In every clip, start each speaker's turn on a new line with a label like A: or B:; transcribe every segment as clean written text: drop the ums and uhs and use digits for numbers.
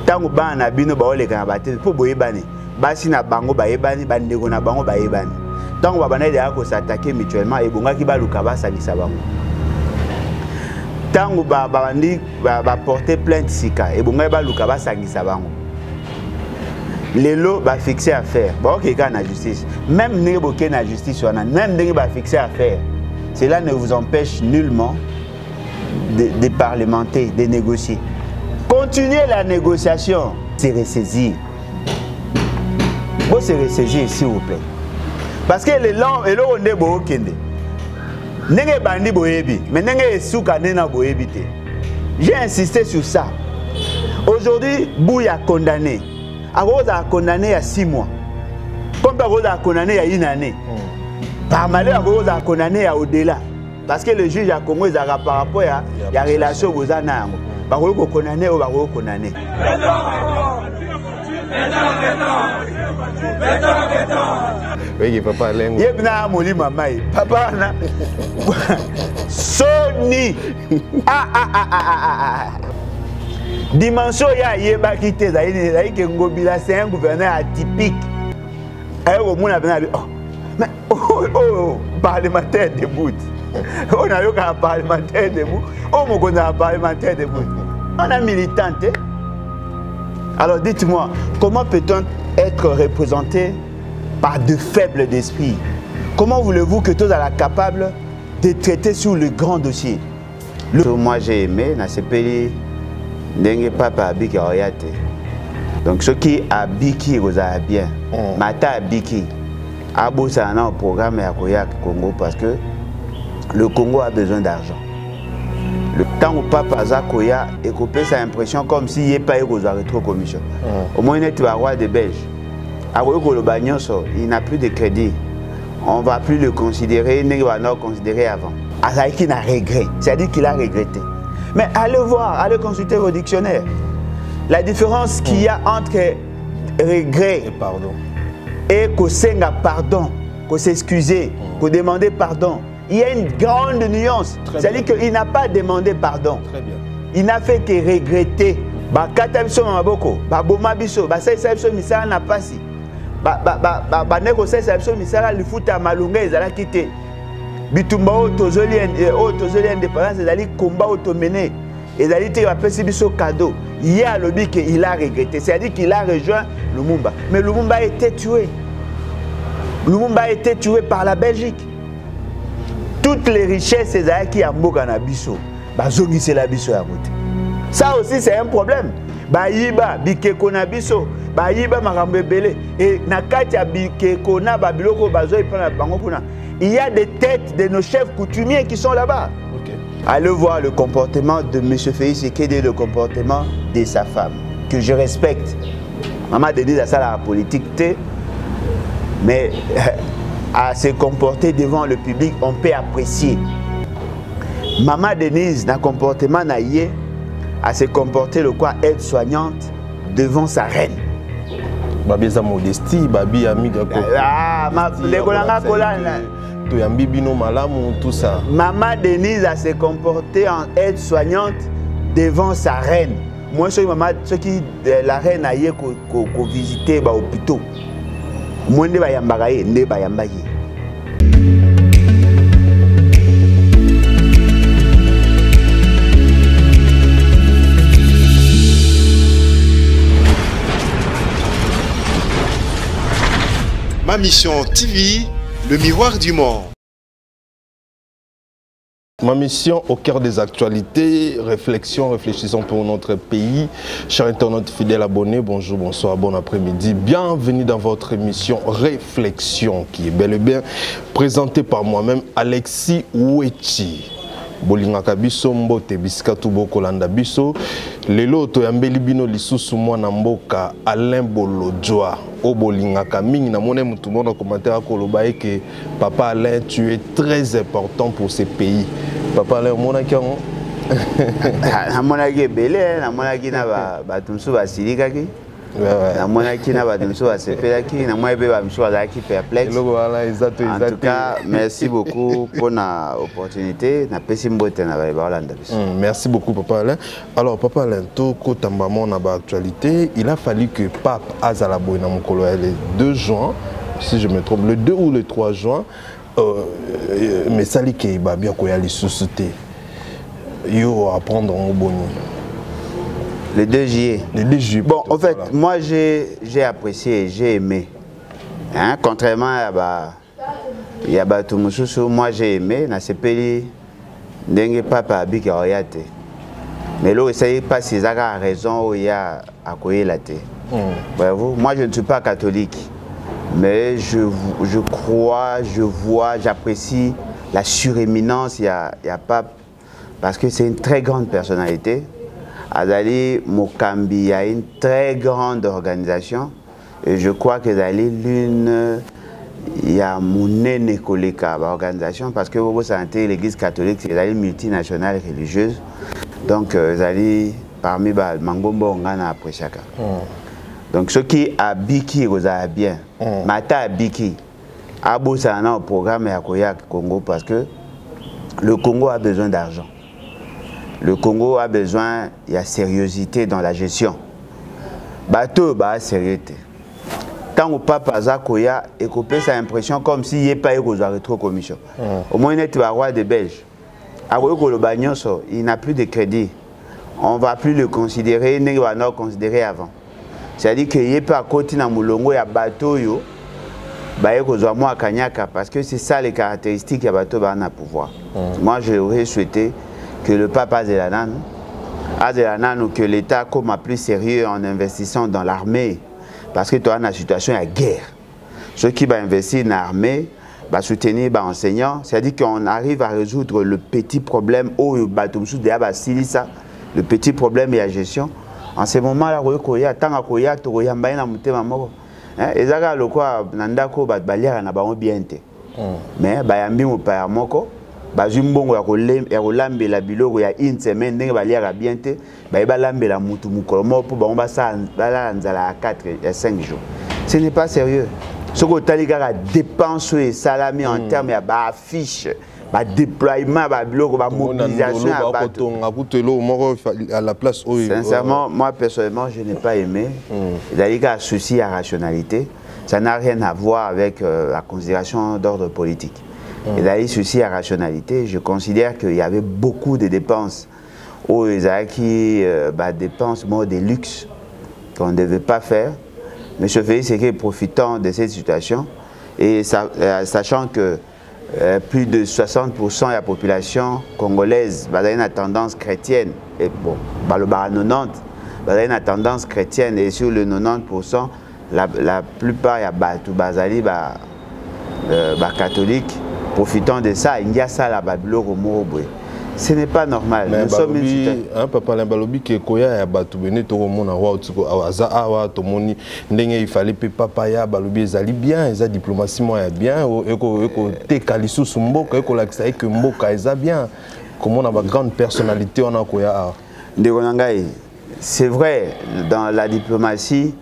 A: Tango bana bino ba oleka na bate po boyebani. Basi na bango bayebani, bandeko na bango bayebani. Tango babana de ko s'attaquer mutuellement et bonga ki ba luka ba salisa bango. Tango babandi ba porter plainte sika et bonga ba luka ba sangisa bango. Les lots va fixer affaire. Bon, ok, la justice. Même n'est pas la justice, même n'est pas fixer affaire. Cela ne vous empêche nullement de parlementer, de négocier. Continuez la négociation. C'est ressaisir. Vous se ressaisir, s'il vous plaît. Parce que les langues, et là, on est beau, n'est pas bandi boébi, mais n'est pas souka nena boébi. J'ai insisté sur ça. Aujourd'hui, Bouya condamné. Arosa a condamné à 6 mois. Comme Arosa a condamné à 1 année. Par malheur, Arosa a condamné à au-delà. Parce que le juge a Congo, il a par rapport à la relation aux années. Arosa a condamné ou Arosa a condamné.
B: Oui, papa Lengo.
A: Il y a un maman. Papa, Sony. Dimension ya yeba kité zaï que Ngobila c'est un gouverneur atypique. Au monde a mais parlementaire debout. On a eu un parlementaire debout. On a un parlementaire debout. On a militante. Alors dites-moi, comment peut-on être représenté par de faibles d'esprit? Comment voulez-vous que tous soient capables de traiter sur le grand dossier? Moi j'ai aimé, na CPI. N'engue papa abiki oyate. Donc ceux qui abiki goza bien. Mata abiki. Abosa na programme ya koya Congo parce que le Congo a besoin d'argent. Le temps où papa za koya et couper sa impression comme s'il n'y a pas eu goza rétro commission. Au moins il est roi de Belge. Il n'a plus de crédit. On ne va plus le considérer, ne va pas le considérer avant. Azaïki n'a regret. C'est-à-dire qu'il a regretté. Mais allez voir, allez consulter vos dictionnaires. La différence qu'il y a entre regret et kosenga pardon, qu'on s'excuser, qu'on demander pardon, il y a une grande nuance. C'est-à-dire qu'il n'a pas demandé pardon.
B: Très bien.
A: Il n'a fait que regretter. Katabiso maboko, boma biso, saïsabiso misala na pasi. Neko saïsabiso misala li futa malunga ezala kité. Bitumba tozoli indépendance ezali combat automene ezali te apesi biso cadeau. Il y a le but qu'il a regretté, c'est-à-dire qu'il a rejoint Lumumba. Mais Lumumba a été tué. Lumumba a été tué par la Belgique. Toutes les richesses qui a mboka na biso, bazongi c'est la biso ya route. Ça aussi c'est un problème. Bayiba bikeko na biso, bayiba makambo ebele et na kati ya bikeko na babiloko bazo ipana bango puna. Il y a des têtes de nos chefs coutumiers qui sont là-bas. Okay. Allez voir le comportement de M. Félix Tshisekedi et le comportement de sa femme, que je respecte. Maman Denise a ça la politique, mais à se comporter devant le public, on peut apprécier. Maman Denise, dans le comportement naïe, à se comporter le quoi aide-soignante devant sa reine.
B: Babi sa modestie, babi amiga ko.
A: Ah, les golanga kolana.
B: To yambi bino malamu tout ça.
A: Maman Denise a se comporté en aide-soignante devant sa reine. Moi je maman ceux qui la reine a yé ko visiter ba hôpitaux. Moi ne ba yambaka ye, ne ba yambaki.
C: Ma mission TV, le miroir du monde.
B: Ma mission au cœur des actualités, réfléchissons pour notre pays. Chers internautes fidèles abonnés, bonjour, bonsoir, bon après-midi. Bienvenue dans votre émission Réflexion qui est bel et bien présentée par moi-même, Alexis Ouechi. Bolingaka biso mbote bisikatu boko landa biso lelo to yambeli bino lisusu mwana mboka Alain Bolodjoa o bolingaka mingi na mona mutu mona commentaire koloba que papa Alain tu es très important pour ce pays. Papa Alain mona kiango
A: na mona ke belé na mona ki na ba tumsu ba silikaki Na mona qui n'a pas de monsieur à se faire qui na moi be ba monsieur à qui perplexe. En tout cas, merci beaucoup pour l'opportunité. Na pesi mbote na ba Holanda.
B: Merci beaucoup Papa Alain. Alors Papa Alain, to ko tambamo na ba actualité, il a fallu que Pape Azala Boy na mokolo le 2 juin, si je me trompe, le 2 ou le 3 juin, mais sali ke ba bien ko ya li susute. Yo apprendre en boni.
A: Le 2 juillet.
B: Le 2 juillet.
A: Bon, en fait, voilà. Moi j'ai apprécié, j'ai aimé. Hein? Contrairement à tout le moi j'ai aimé. Na sepeli ndenge papa abiki oyate. Mais là, ça y est pas si ça a raison il y a à quoi la té. Voyez-vous, moi je ne suis pas catholique, mais je crois, je vois, j'apprécie la suréminence il y a pape parce que c'est une très grande personnalité. Azali Mokambi a une très grande organisation et je crois que Azali l'une il y a Mounene Koleka organisation parce que vous sentez l'église catholique c'est Azali multinationale religieuse donc Azali parmi Mangombo Ngana après chacun. Donc ce qui a biki vous a bien mata a biki abo ça un programme à Koyak Congo parce que le Congo a besoin d'argent. Le Congo a besoin, il y a sérieuxité dans la gestion. Bateau, sérieuxité. Tant que papa Zakoya et coupé sa impression comme s'il n'y ait pas eu aux rétro-commission. Au moins, il est roi des Belges. Il n'a plus de crédit. On ne va plus le considérer, il va pas considérer avant. C'est-à-dire qu'il n'y a pas à côté de Moulongo, il y a bateau, parce que c'est ça les caractéristiques qu'il y a bateau à pouvoir. Moi, j'aurais souhaité que le pape Azelanan, que l'État comme plus sérieux en investissant dans l'armée, parce que tu as une situation de guerre. Ceux qui vont investir dans l'armée, soutenir les enseignants, c'est-à-dire qu'on arrive à résoudre le petit problème, le petit problème de la gestion. En ce moment-là, il y a tant de mais bazumbongo ya kolambela biloko ya une semaine ndenge baliaka bien te balambela mutu mukolo po bango basala nzala ya 4 ya 5 jours. Ce n'est pas sérieux. Ce que tali kaka dépense et salami en termes ya ba affiche, ba déploiement, ba biloko, ba mobilisation à bateau. À la place sincèrement, moi personnellement, je n'ai pas aimé. Dali kaka souci à rationalité, ça n'a rien à voir avec la considération d'ordre politique. Et d'ailleurs, souci à rationalité, je considère qu'il y avait beaucoup de dépenses où ils avaient qui dépenses de luxe qu'on ne devait pas faire. Mais je fais c'est que profitant de cette situation et sachant que plus de 60% de la population congolaise a une tendance chrétienne et bon, le 90, a une tendance chrétienne et sur le 90%, la plupart y a tout bazali catholique. Profitant de ça, il y a ça là-bas, ce n'est pas normal.
B: Nous sommes une papa Lambalobi qui est koya ya batu bene to mona wa utiko aza awa to moni ndenge il fallait papa ya balobi ezali bien, eza diplomatie moi ya bien eko te kalisu sumboka eko lakisa que mboka eza bien. Comment on a une grande personnalité on a koya.
A: Ndeko nangai, c'est vrai dans la diplomatie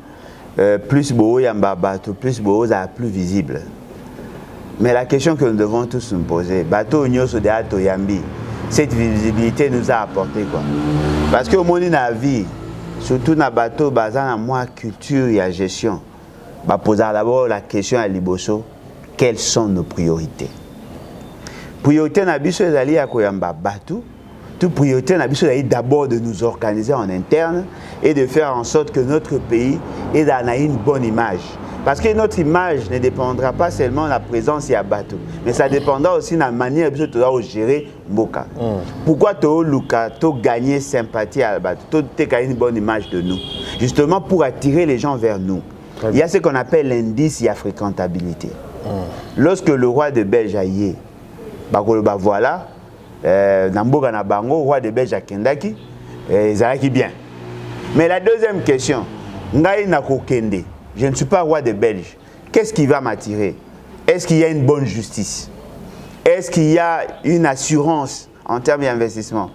A: plus beau yamba batu plus beau ça plus visible. Mais la question que nous devons tous nous poser, bateau nyoso de ato yambi, cette visibilité nous a apporté quoi? Parce que au monde na vie, surtout na bateau bazan na moi culture et gestion, ba poser d'abord la question à Liboso, quelles sont nos priorités? Priorité na biso ezali ya koyamba bateau, toute priorité na biso ezali d'abord de nous organiser en interne et de faire en sorte que notre pays ait une bonne image. Parce que notre image ne dépendra pas seulement de la présence et à bateau, mais ça dépendra aussi de la manière dont tu dois gérer Mboka. Pourquoi tu as gagné sympathie à bateau, tu as une bonne image de nous, justement pour attirer les gens vers nous. Il y a ce qu'on appelle l'indice et la fréquentabilité. Lorsque le roi de Belge a yé, voilà, Namboka na bango, roi de Belge a Kendaki, Zalaki bien. Mais la deuxième question, Ngai Nako Kende. Je ne suis pas roi de Belge. Qu'est-ce qui va m'attirer? Est-ce qu'il y a une bonne justice? Est-ce qu'il y a une assurance en termes d'investissement?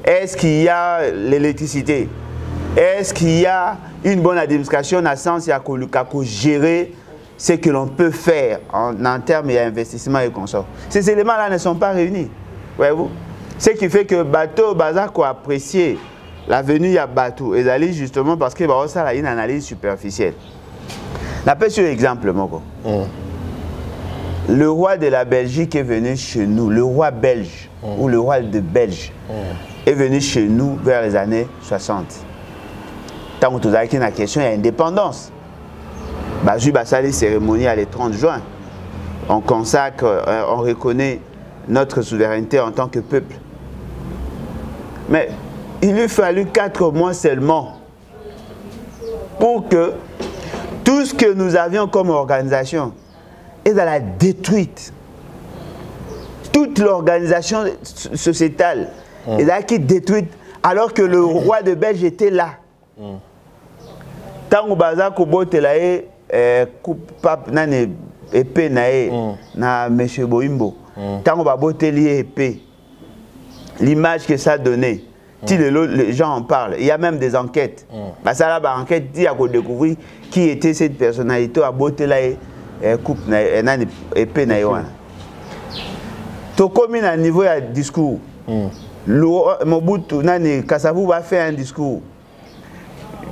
A: Est-ce qu'il y a l'électricité? Est-ce qu'il y a une bonne administration dans le sens il y a qu'à gérer ce que l'on peut faire en termes d'investissement et consort. Ces éléments-là ne sont pas réunis. Voyez-vous? Ce qui fait que bateau bazar ko apprécier la venue à bateau et d'aller justement parce que ça a une analyse superficielle. N'appelle sur l'exemple moko. Le roi de la Belgique est venu chez nous, le roi belge ou le roi de Belge est venu chez nous vers les années 60. Tant que tu as une question d'indépendance. Bazu Bassali cérémonie à le 30 juin. On consacre, on reconnaît notre souveraineté en tant que peuple. Mais il lui fallu 4 mois seulement pour que tout ce que nous avions comme organisation est dans la détruite. Toute l'organisation sociétale est là qui est détruite alors que le roi de Belge était là. Tant que Baza Kobotelae pape nane épée nae na monsieur Boimbo tant on va botter l'épée l'image que ça donnait les gens en parlent, il y a même des enquêtes ça là enquête dit à découvrir qui était cette personnalité à botter la coupe nane épée nae wana to comme à niveau à discours Mobutu nani Kasavu va faire un discours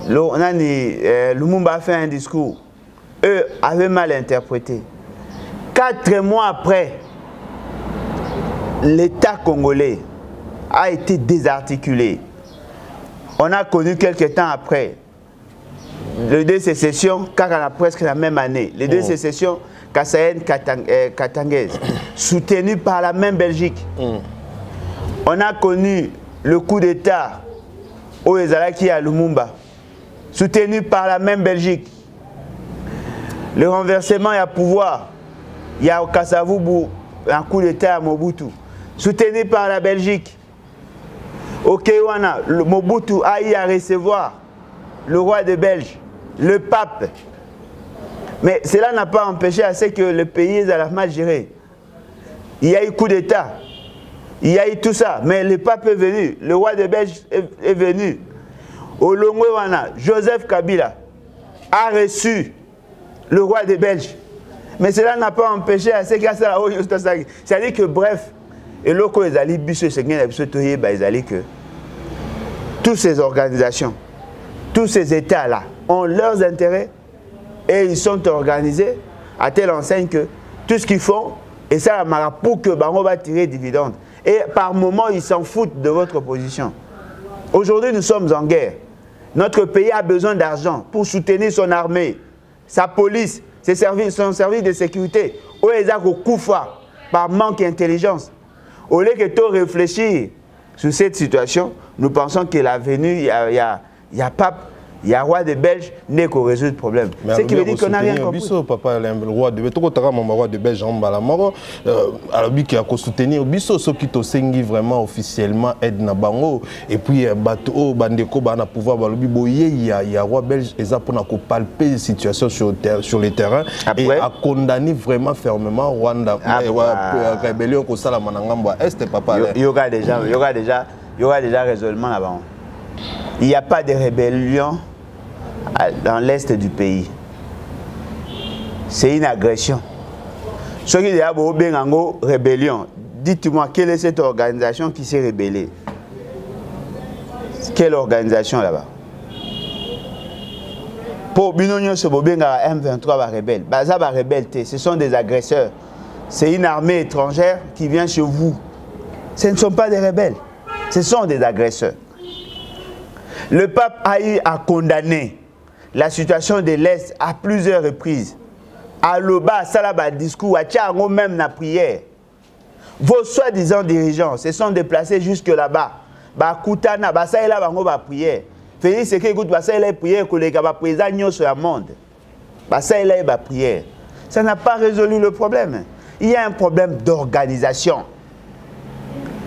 A: Lumumba a fait un discours. Eux avaient mal interprété. 4 mois après, l'État congolais a été désarticulé. On a connu quelques temps après les 2 sécessions, car on a presque la même année. Les 2 sécessions kassaïennes katangaises, soutenues par la même Belgique. On a connu le coup d'État au Ezalaki à Lumumba, soutenu par la même Belgique. Le renversement et à pouvoir, il y a au Kasavubu un coup d'État à Mobutu, soutenu par la Belgique. Au Kewana, Mobutu a eu à recevoir le roi de Belge, le pape. Mais cela n'a pas empêché à ce que le pays est à la mal géré. Il y a eu coup d'État, il y a eu tout ça, mais le pape est venu, le roi de Belge est venu. Au Longwewana, Joseph Kabila a reçu le roi des Belges. Mais cela n'a pas empêché à ce qu'il y a ça. C'est-à-dire que bref, et loko ezali biso sengena biso toye ba ezali que toutes ces organisations, tous ces États-là ont leurs intérêts et ils sont organisés à telle enseigne que tout ce qu'ils font, et ça pour que Bango va tirer dividendes. Et par moment, ils s'en foutent de votre position. Aujourd'hui, nous sommes en guerre. Notre pays a besoin d'argent pour soutenir son armée, sa police, son service de sécurité. Où ils ont Koufa par manque d'intelligence. Au lieu que tout réfléchir sur cette situation, nous pensons que la venue, il y a pape, il y a roi de Belge, n'est qu'au résoudre le problème. Ce qui veut dire qu'on n'a rien compris.
B: Papa, le roi de Belge, roi de Belge, alors qui a soutenir Bisso, ceux qui t'ont vraiment officiellement aide na bango, et puis bateau, bandeko, bana pouvoir, il y a roi belge, et ça pour palper la situation sur les terrains et à condamner vraiment fermement Rwanda, rébellion comme ça la manangamba. Est-ce papa?
A: Il y aura déjà raisonnement là-bas. Il n'y a pas de rébellion dans l'est du pays. C'est une agression. Ce qui est à Bengango, rébellion. Dites-moi, quelle est cette organisation qui s'est rébellée? Quelle organisation là-bas? Pour Binonio Sobobenga M23 va rebelle. Baza va rebelle, ce sont des agresseurs. C'est une armée étrangère qui vient chez vous. Ce ne sont pas des rebelles. Ce sont des agresseurs. Le pape a eu à condamner la situation de l'Est à plusieurs reprises. À l'Oba, Salaba, discours, à Tcharango, même la prière. Vos soi-disant dirigeants se sont déplacés jusque là-bas. Ba Koutana, ba ça et là, ba prière. Félix, c'est que écoute, ba ça et là, prière, que les gars, ba président sur le monde. Ba ça et là, ba prière. Ça n'a pas résolu le problème. Il y a un problème d'organisation.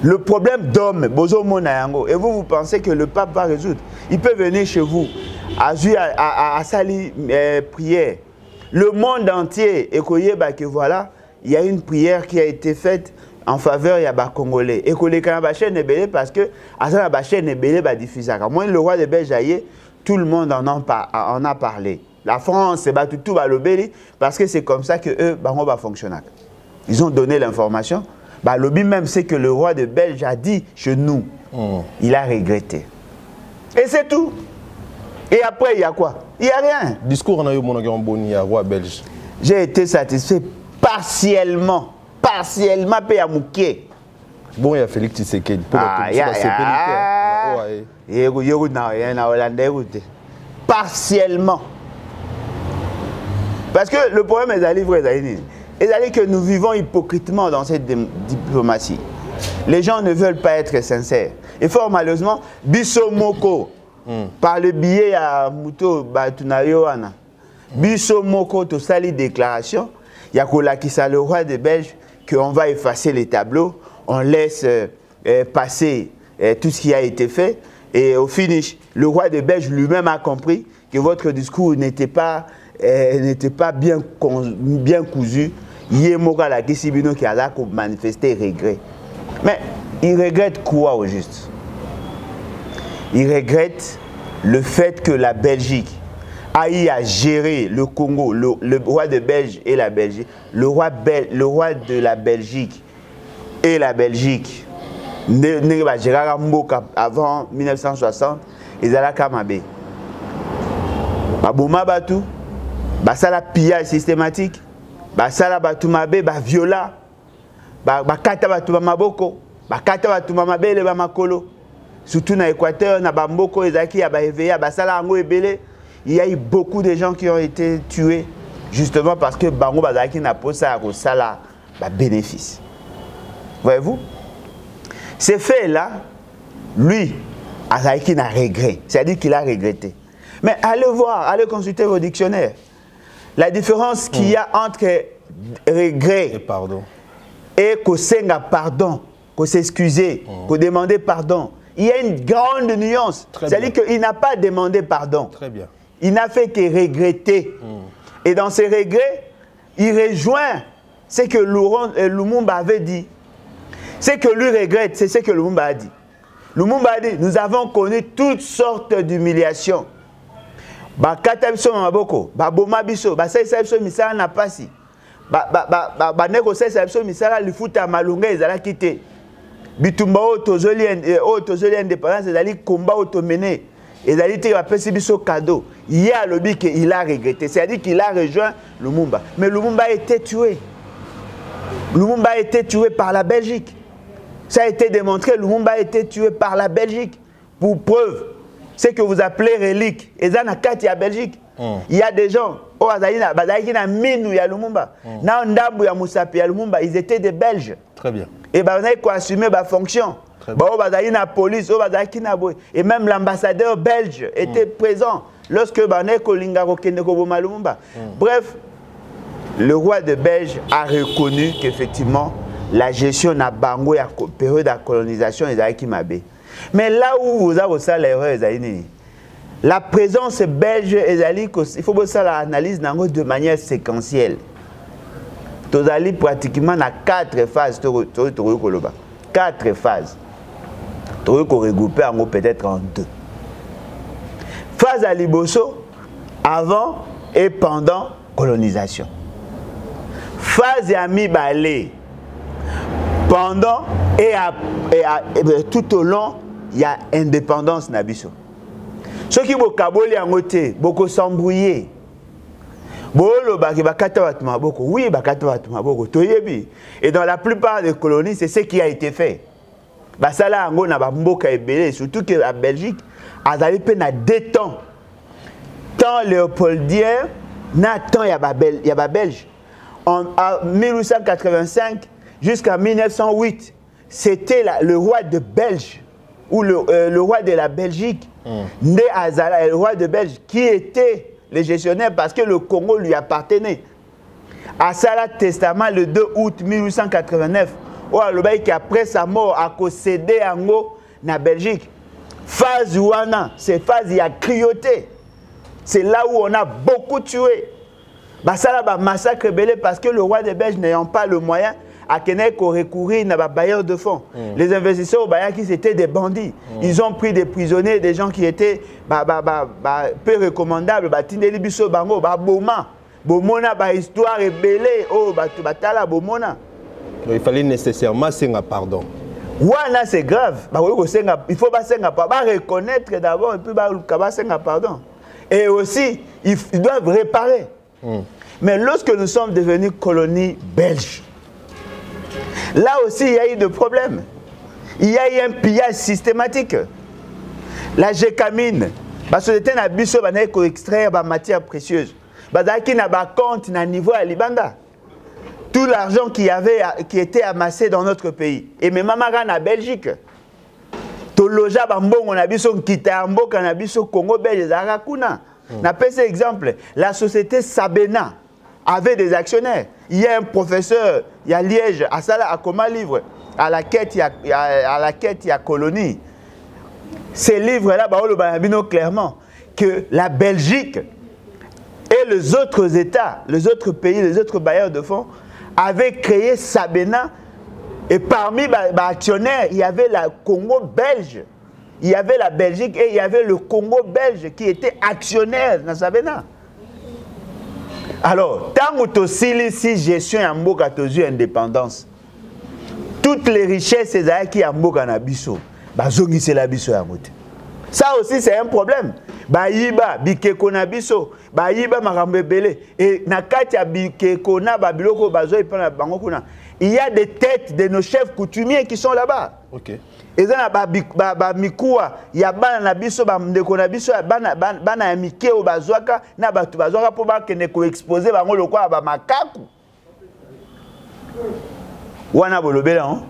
A: Le problème d'homme, Bozo Monayango, et vous pensez que le pape va résoudre. Il peut venir chez vous, à Sali prière. Le monde entier, et que voilà, il y a une prière qui a été faite en faveur il y a des Congolais. Et que les Canadiens chaîne est belé parce que à ça la chaîne est belé ba diffuser. Moi le roi de Belge tout le monde en a parlé. La France c'est battu tout le belé parce que c'est comme ça que eux bango va fonctionner. Ils ont donné l'information. Bah lobby même c'est que le roi de Belge a dit chez nous. Il a regretté. Et c'est tout. Et après il y a quoi? Il n'y a rien.
B: Discours on a eu mon boni à roi belge.
A: J'ai été satisfait partiellement. Partiellement pe à Mouké.
B: Bon, il y a Félix Tshisekedi.
A: Partiellement. Parce que le problème est d'aller que nous vivons hypocritement dans cette diplomatie. Les gens ne veulent pas être sincères. Et fort malheureusement, Bisso Moko, par le biais à Mouto Batunayoana, Bisso Moko, tout ça, les déclarations, il y a le roi de Belge, qu'on va effacer les tableaux, on laisse passer tout ce qui a été fait. Et au finish, le roi de Belge lui-même a compris que votre discours n'était pas bien cousu. Il y a Moka Kisibino qui a manifesté regret. Mais il regrette quoi au juste? Il regrette le fait que la Belgique a eu à gérer le Congo, le roi de Belge et la Belgique, le roi de la Belgique et la Belgique, avant 1960, ils allaient à Kamabé. Babouma Batou, Basala pillage systématique, Basala Batou Mabé, Viola, Bakata Batou Maboko, Bakata Batou Mabé, le Bamakolo, surtout dans l'Équateur, dans Bamboko, Ezaki, Basala Basala Ango Ebele. Il y a eu beaucoup de gens qui ont été tués justement parce que Bango Bazaki n'a pas ça à Sala bénéfice. Voyez-vous? Ces faits-là, lui, Azaki n'a regret. C'est-à-dire qu'il a regretté. Mais allez voir, allez consulter vos dictionnaires. La différence qu'il y a entre regret et qu'on s'enga pardon, qu'on s'excuser, qu'on demander pardon. Il y a une grande nuance. C'est-à-dire qu'il n'a pas demandé pardon.
B: Très bien.
A: Il n'a fait que regretter. Et dans ses regrets, il rejoint ce que Lumumba avait dit. Ce que lui regrette, c'est ce que Lumumba a dit. Lumumba a dit, nous avons connu toutes sortes d'humiliations. Bakata biso maboko, baboma biso, basaisa biso misala na pasi. Baneko saisa biso misala lifuta malunga ezala kite. Bitumba o tozoli indépendance ezali combat automene. Ezali te apesi biso cadeau. Il y a le but qu'il a regretté, c'est-à-dire qu'il a rejoint Lumumba. Mais Lumumba a été tué. Lumumba a été tué par la Belgique. Ça a été démontré, Lumumba a été tué par la Belgique. Pour preuve, c'est que vous appelez relique. Et ça, il y a Belgique. Il y a des gens, ils étaient des Belges.
B: Très bien.
A: Et ils ont assumé la fonction. La police, et même l'ambassadeur belge était présent lorsque bref, le roi de Belge a reconnu qu'effectivement la gestion n'a pas de période de colonisation. Mais là où vous avez ça l'erreur, la présence belge, il faut que ça l'analyse de manière séquentielle. Vous allez pratiquement dans 4 phases. 4 phases. Vous allez regrouper peut-être en 2. Phase à Liboso, avant et pendant colonisation. Phase à Mibale, pendant et tout au long, il y a indépendance Nabiso. Ceux qui ont kaboli en côté, beaucoup s'embrouiller. Oui, et dans la plupart des colonies, c'est ce qui a été fait. Surtout que la Belgique a eu 2 temps. Temps léopoldien, temps il y a Belge. En 1885 jusqu'à 1908, c'était le roi de Belge ou le roi de la Belgique, né à Zala, le roi de Belge, qui était le gestionnaire parce que le Congo lui appartenait. À Salah Testament, le 2 août 1889, après sa mort, a cédé en Belgique. Phase Ouana, c'est phase il y a crioté. C'est là où on a beaucoup tué. Ça a massacre belé parce que le roi de Belge n'ayant pas le moyen, à recourir à bailleurs de fonds. Les investisseurs au Bayaki, qui c'était des bandits. Ils ont pris des prisonniers, des gens qui étaient peu recommandables. Bomona, histoire est belée. Oh, batala, bomona.
B: Il fallait nécessairement senga pardon.
A: Voilà, c'est grave. Il faut reconnaître d'abord et puis pardon. Et aussi, ils doivent réparer. Mais lorsque nous sommes devenus colonie belge, là aussi il y a eu des problèmes. Il y a eu un pillage systématique. La gécamine, parce que c'était un abus pour extraire des matières précieuses. Qui n'a pas compte à niveau à Libanda. Tout l'argent qui était amassé dans notre pays. Et même en Belgique. Toloja bambongo na biso Kitambo na biso Congo belge zarakuna. Na pese exemple, la société Sabena avait des actionnaires. Il y a un professeur, il y a Liège, à Sala, à Coma livre, à la quête, il y a colonie. Ces livres-là, clairement, que la Belgique et les autres États, les autres pays, les autres bailleurs de fonds avaient créé Sabena. Et parmi les actionnaires, il y avait la Congo belge. Il y avait la Belgique et il y avait le Congo belge qui était actionnaire dans Sabena. Alors, tant que si gestion en Mboka tozu indépendance, toutes les richesses qui en Mboka na biso, bazongi c'est la biso ya mote. Ça aussi c'est un problème. Bayiba bikeko na biso, bayiba makambo belé et na kati ya bikeko na babiloko bazo ipana bango kuna. Il y a des têtes de nos chefs coutumiers qui sont là-bas. OK. Et ça ba mikuwa ya bana na biso ba ndeko na biso bana ya mikeo bazwaka na batu bazwaka po ba kene ko exposer bango lokwa ba makaku. Wana bolobela hein?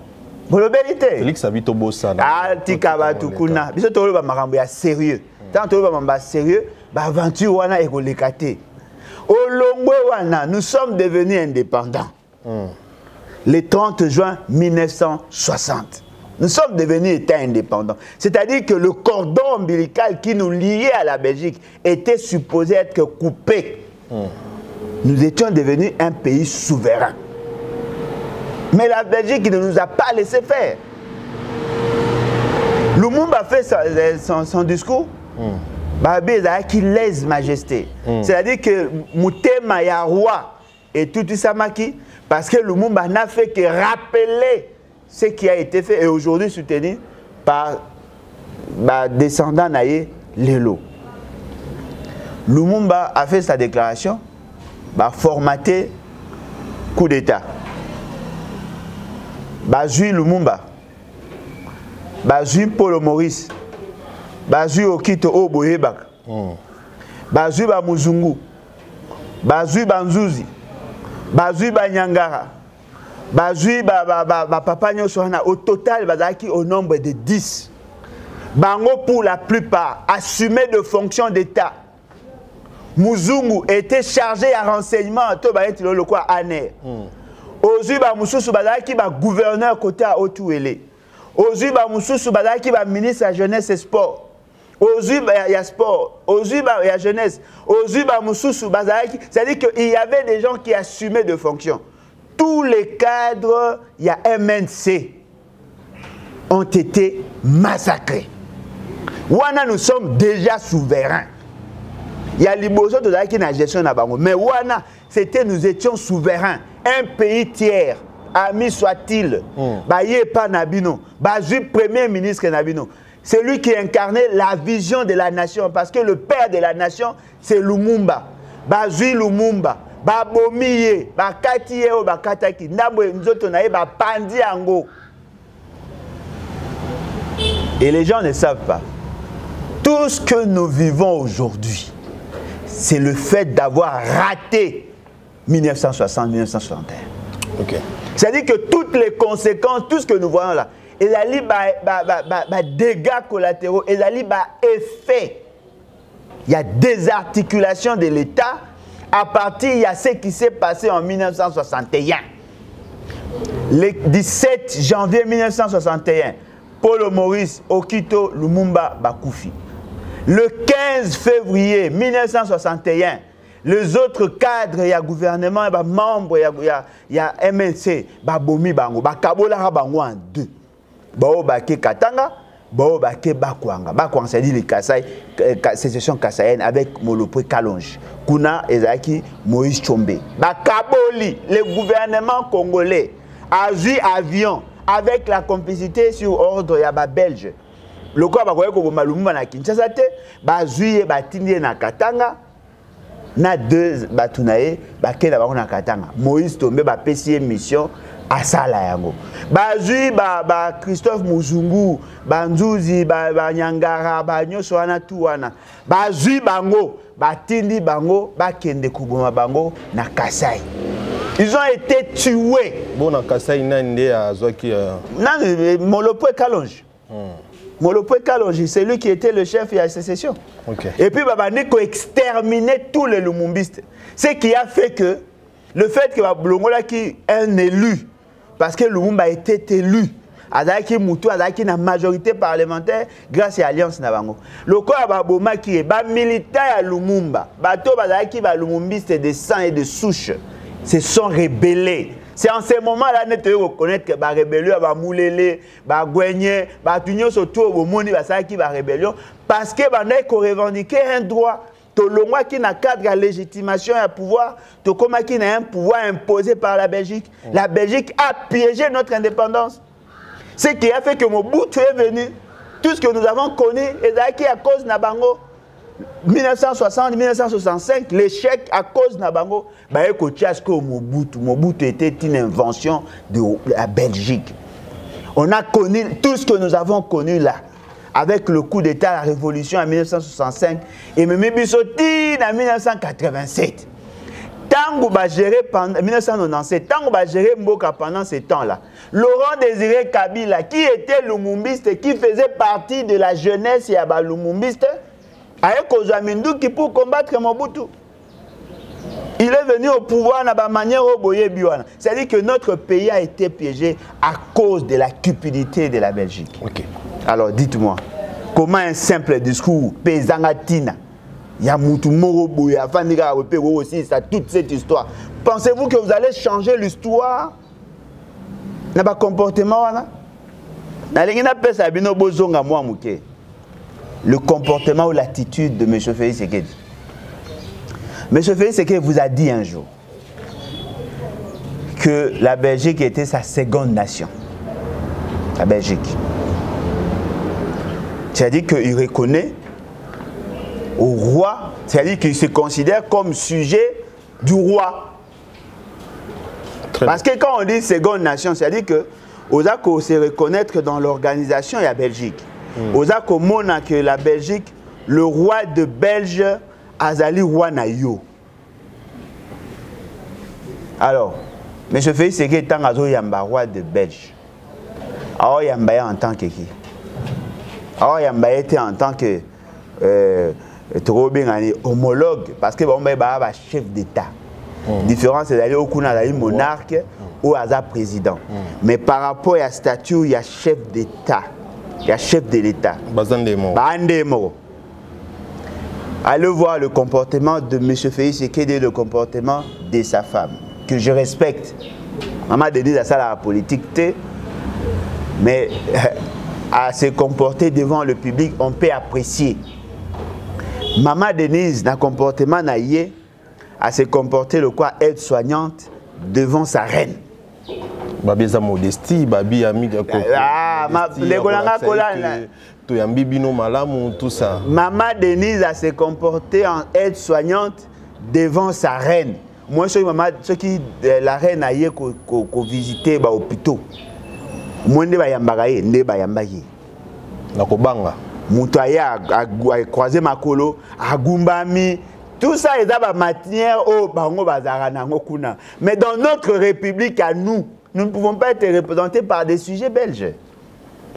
A: Bolobelité.
B: Félix habito bosana.
A: Ah tika batu kuna. Biso tolo ba makambo ya sérieux. Tant tolo ba mamba sérieux, ba aventure wana ekolekate. Olongwe wana, nous sommes devenus indépendants. Le 30 juin 1960. Nous sommes devenus État indépendant. C'est-à-dire que le cordon ombilical qui nous liait à la Belgique était supposé être coupé. Nous étions devenus un pays souverain. Mais la Belgique ne nous a pas laissé faire. Lumumba a fait son discours. Qui lèse majesté. C'est-à-dire que Moutema ya roi et tout ça maki. Parce que Lumumba n'a fait que rappeler ce qui a été fait et aujourd'hui soutenu par descendant Naye Lelo. Lumumba a fait sa déclaration, formaté coup d'État. Bazui Lumumba, Bazui Paul Maurice, Bazui Okito Oboyebak, Bazui Muzungu, Bazui Banzuzi, Bazui Banyangara, Bazui Papa Nyoswana, au total, Bazaki au nombre de 10. Bango pour la plupart, assumé de fonctions d'État. Muzungu était chargé à renseignement, tout le monde le quoi année. Aujourd'hui, Moussou Bazaki gouverneur côté à Otouélé. Aujourd'hui, Moussou Bazaki ministre de la jeunesse et sport. Aujourd'hui, il y a sport. Aujourd'hui, il y a jeunesse. Aujourd'hui, Moussou Bazaki. C'est-à-dire qu'il y avait des gens qui assumaient de fonctions. Tous les cadres, il y a MNC, ont été massacrés. Wana, nous sommes déjà souverains. Il y a Liboso qui a la gestion de Bango. Mais Wana, c'était nous étions souverains. Un pays tiers, ami soit-il, Baye pas Nabino, Bazui premier ministre Nabino. C'est lui qui incarnait la vision de la nation. Parce que le père de la nation, c'est Lumumba. Bazui Lumumba. Babomiye, Bakatiye ou Bakataki. Nabwe Nzotonaye, Bapandi Ango. Et les gens ne savent pas. Tout ce que nous vivons aujourd'hui, c'est le fait d'avoir raté 1960-1961. Okay. C'est-à-dire que toutes les conséquences, tout ce que nous voyons là, il y a des dégâts collatéraux, il y a des effets. Il y a des articulations de l'État à partir de ce qui s'est passé en 1961. Le 17 janvier 1961, Paul Maurice Okito Lumumba Bakufi. Le 15 février 1961, les autres cadres, il y a gouvernement, il y a membres, il y a MNC, Babomi Bango, Bakabola Bango en deux. Bao Bake Katanga, Bao Bake Bakwanga. Bakwanga, c'est-à-dire les Kassai, sécession kassaïenne avec Molopwe Kalonge. Kuna Ezaki Moïse Tchombe. Bakaboli, le gouvernement congolais a vu avion avec la complicité sur ordre ya ba belge. Le quoi bakoye ko Malumba na Kinshasa te, ba zuye batindi na Katanga. Na deux batunaye bakena bango na Katanga. Moïse Tombe ba pesi mission à sala yango. Ba zui ba Christophe Muzungu, ba Nzuzi, ba Nyangara, ba nyoso wana tu wana. Ba zui bango, ba tindi bango, ba kende kuboma bango na Kasai. Ils ont été tués.
B: Bon na Kasai nande azwaki
A: Non, Molopwe Kalonge. Molopwe Kalonge, c'est lui qui était le chef de la sécession.
B: Okay.
A: Et puis Babaneko exterminé tous les lumumbistes. Ce qui a fait que le fait que Blongola qui est un élu, parce que Lumumba a été élu, Azaki Moutou, Azaki na majorité parlementaire grâce à l'Alliance Nabango. Le corps Baboma qui est militant à Lumumba, Bato Bazaki ba lumumbiste de sang et de souche, se sont rebellés. C'est en ce moment-là que nous reconnaître que la rébellion va moulele, va gagner, va tenir surtout au monde qui va rébellion parce que nous avons revendiqué un droit. Tout le monde qui n'a cadre à légitimation et à pouvoir, tout le monde qui a un pouvoir imposé par la Belgique. La Belgique a piégé notre indépendance. Ce qui a fait que Mobutu est venu. Tout ce que nous avons connu, et à cause de Nabango. 1960-1965, l'échec à cause de Nabango, Mobutu était une invention de la Belgique. On a connu tout ce que nous avons connu là, avec le coup d'État, la révolution en 1965 et Mimi Bissoti en 1987. Tango va gérer pendant 1997, Tango va gérer Mboka pendant ce temps-là. Laurent Désiré Kabila, qui était lumumbiste, qui faisait partie de la jeunesse Yaba lumumbiste, avec Ozaminduki pour combattre Mobutu. Il est venu au pouvoir de la manière Oboye Biwana. C'est-à-dire que notre pays a été piégé à cause de la cupidité de la Belgique.
B: Okay.
A: Alors dites-moi, comment un simple discours, Pezangatina, Yamutu Moroboye, Afaniga aussi, ça, toute cette histoire. Pensez-vous que vous allez changer l'histoire? N'a pas comportement, le comportement ou l'attitude de M. Félix Sekedi. M. Félix Sekedi vous a dit un jour que la Belgique était sa seconde nation. La Belgique. C'est-à-dire qu'il reconnaît au roi, c'est-à-dire qu'il se considère comme sujet du roi. Parce que quand on dit seconde nation, c'est-à-dire que Ozako se reconnaître dans l'organisation et la Belgique. Ozako mona que la Belgique, le roi de Belge, Azali roi na yo. Alors, M. Félix Sekedi est un roi de Belge. Alors, Yamba en tant que qui? Alors, Yamba était en tant que homologue, parce que bon, bah, chef d'État. Différence, c'est d'aller au Kuna, monarque ou à président. Mais par rapport à statut, il y a chef d'État. Il y a chef de l'État. Allez voir le comportement de M. Félix Sekedi et le comportement de sa femme, que je respecte. Maman Denise a ça la politique, mais à se comporter devant le public, on peut apprécier. Maman Denise, dans le comportement naïe, à se comporter le quoi aide-soignante devant sa reine.
B: Babi sa modestie, babi ami tout ça.
A: Maman Denise a se comporté en aide-soignante devant sa reine. Moi, ceux qui la reine a eu qu'au visiter les hôpitaux. Moi, je suis
B: Nakobanga.
A: Moutaya a croisé ma colo, a gumbami. Tout ça est à manière au bango bazarana ngokuna. Mais dans notre république à nous, nous ne pouvons pas être représentés par des sujets belges.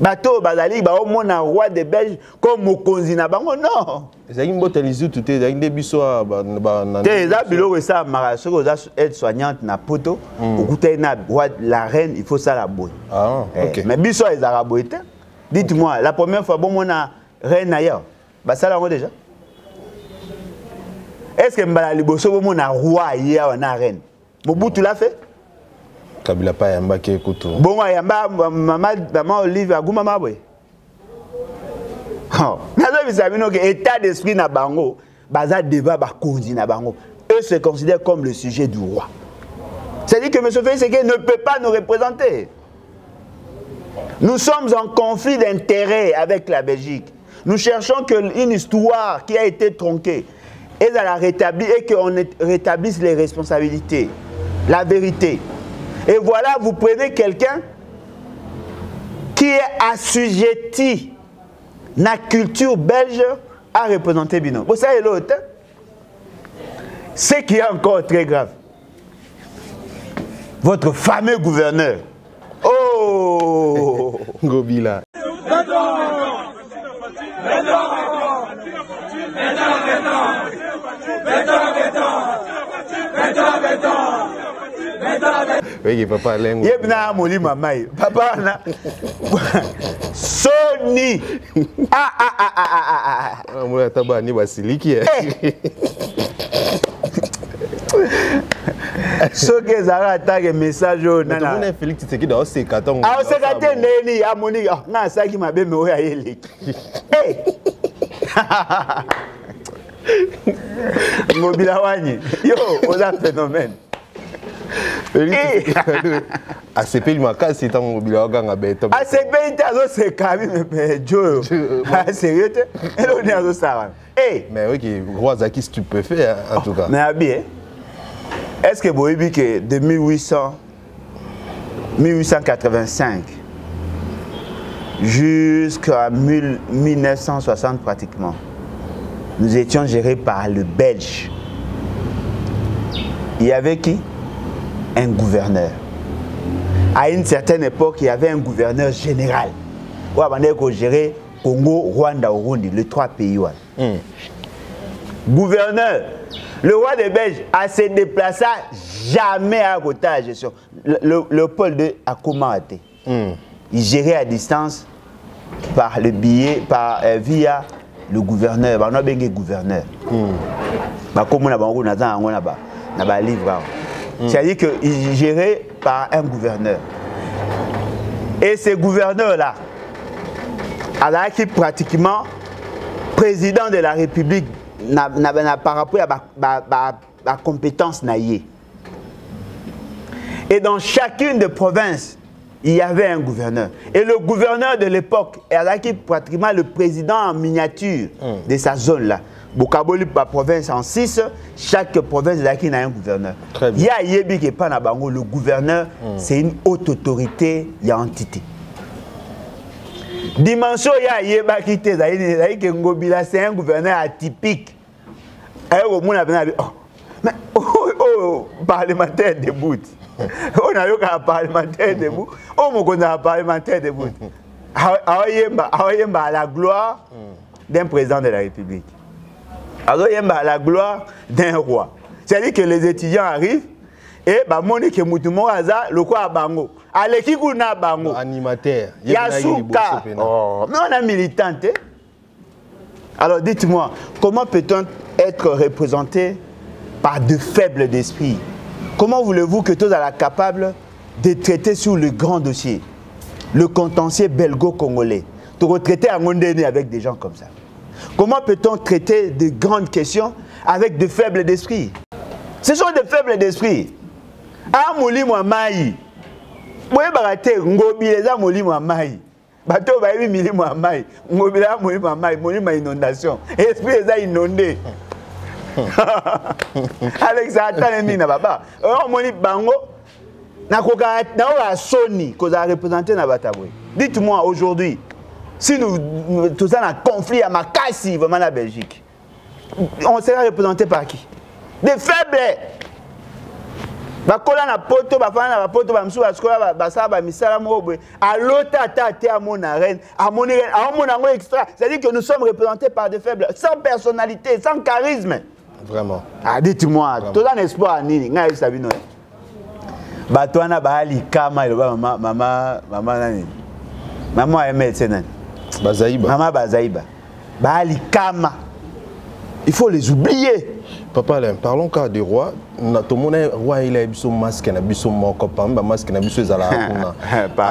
A: Bateau bazali ba au moins un roi des Belges comme Mokonzi na bango non.
B: C'est une botte les tout est une débiso ba
A: T'es là bilo ça maraso aide soignante na poto okuta na roi la reine il faut ça la boy.
B: Ah OK.
A: Mais biso les araboïtes. Dites-moi la première fois bon on a reine ailleurs. Bah ça là déjà. Est-ce que Mbala Liboso mon a roi hier en arène? Mobutu l'a fait?
B: Kabila pa yamba ke kutu.
A: Bon yamba maman Olive aguma mabwe. Oh, nazo bisabino que état d'esprit na bango, baza débat ba konzi na bango. Eux se considèrent comme le sujet du roi. C'est-à-dire que M. Félix Tshisekedi ne peut pas nous représenter. Nous sommes en conflit d'intérêts avec la Belgique. Nous cherchons une histoire qui a été tronquée et la rétablir et qu'on rétablisse les responsabilités, la vérité. Et voilà, vous prenez quelqu'un qui est assujetti à la culture belge à représenter Bino. Vous savez l'autre, ce qui est encore très grave, votre fameux gouverneur. Oh
B: Ngobila. Oui, papa lengo.
A: Yebna moli mamai. Papa na Sony.
B: Mola tabani basiliki.
A: Ce que Zara attaque message au nana.
B: Tout Félix Tshisekedi a aussi carton.
A: Ah, on s'est gâté neni amoni. Na ça qui m'a bien me oya yeli. Hey. Mobila wani. Yo, on a phénomène.
B: ACP makasi ta mobila wanga beto.
A: ACP tazo se kabi me Joe. Ah sérieux te? Elle on est à ça. Eh,
B: mais oui qui roi Zaki stupéfait en tout cas.
A: Mais abi est-ce que vous savez que de 1885 jusqu'à 1960 pratiquement, nous étions gérés par le Belge. Il y avait qui? Un gouverneur. À une certaine époque, il y avait un gouverneur général. On a géré Congo, Rwanda, Burundi, les trois pays. Gouverneur. Le roi des Belges a se déplacé jamais à côté de la gestion. Le pôle de Akomate. Il gérait à distance par le billet, via le gouverneur. On a bien le gouverneur. Comme on a un livre. C'est-à-dire qu'il gérait par un gouverneur. Et ce gouverneur-là, qui est pratiquement président de la République par rapport à la compétence naïe. Et dans chacune des provinces, il y avait un gouverneur. Et le gouverneur de l'époque est pratiquement le président en miniature de sa zone-là. Bokaboli, la province en 6, chaque province a un gouverneur. Il y a Yebi qui est pas Nabango, le gouverneur, c'est une haute autorité, il y a entité. Dimension, il y a Yeba qui était, c'est un gouverneur atypique. Mais, parlementaire debout. On a eu un parlementaire debout. On a un parlementaire debout. À la gloire d'un président de la République. À la gloire d'un roi. C'est-à-dire que les étudiants arrivent et Monique Moutoumou Aza, le quoi à Bango. Allez, qui a Bango?
B: Animateur.
A: Yasuka. Oh, mais on a militante. Alors dites-moi, comment peut-on être représenté par de faibles d'esprit? Comment voulez-vous que tous soient capables de traiter sur le grand dossier, le contentieux belgo-congolais, de retraiter à Mondéné avec des gens comme ça? Comment peut-on traiter de grandes questions avec de faibles d'esprit? Ce sont des faibles d'esprit. Ah, Mouli Mouamaï. Moi, je Ngobi, les Mouli Mouamaï. Bateau va y mili Mouamaï. Ngobi, la Mouli Mouamaï. Mouli ma inondation. Esprit les a inondés. Avec ça, attends les mines, papa. Alors, Mouli Bango, na Sony, qu'on a représenté na Bataboué. Dites-moi aujourd'hui, si nous tous ça un conflit à Makassi, vraiment la Belgique, on sera représenté par qui? Des faibles. Bakola na poto, bafana na poto, bamsu baskola basaba bamisala mobe. À l'autre attaque à mon arène, à mon extra. C'est-à-dire que nous sommes représentés par des faibles, sans personnalité, sans charisme.
B: Vraiment.
A: Ah, dites-moi, tout un espoir nini, ngai sabino. Batwana bahali kama ile mama nani? Maman aime tena.
B: Bazaïba.
A: Maman Bazaïba. Bahali kama. Il faut les oublier.
B: Papa Alain, parlons cas du roi. Tout le monde roi il a eu son masque, il a eu son masque, il a eu son masque.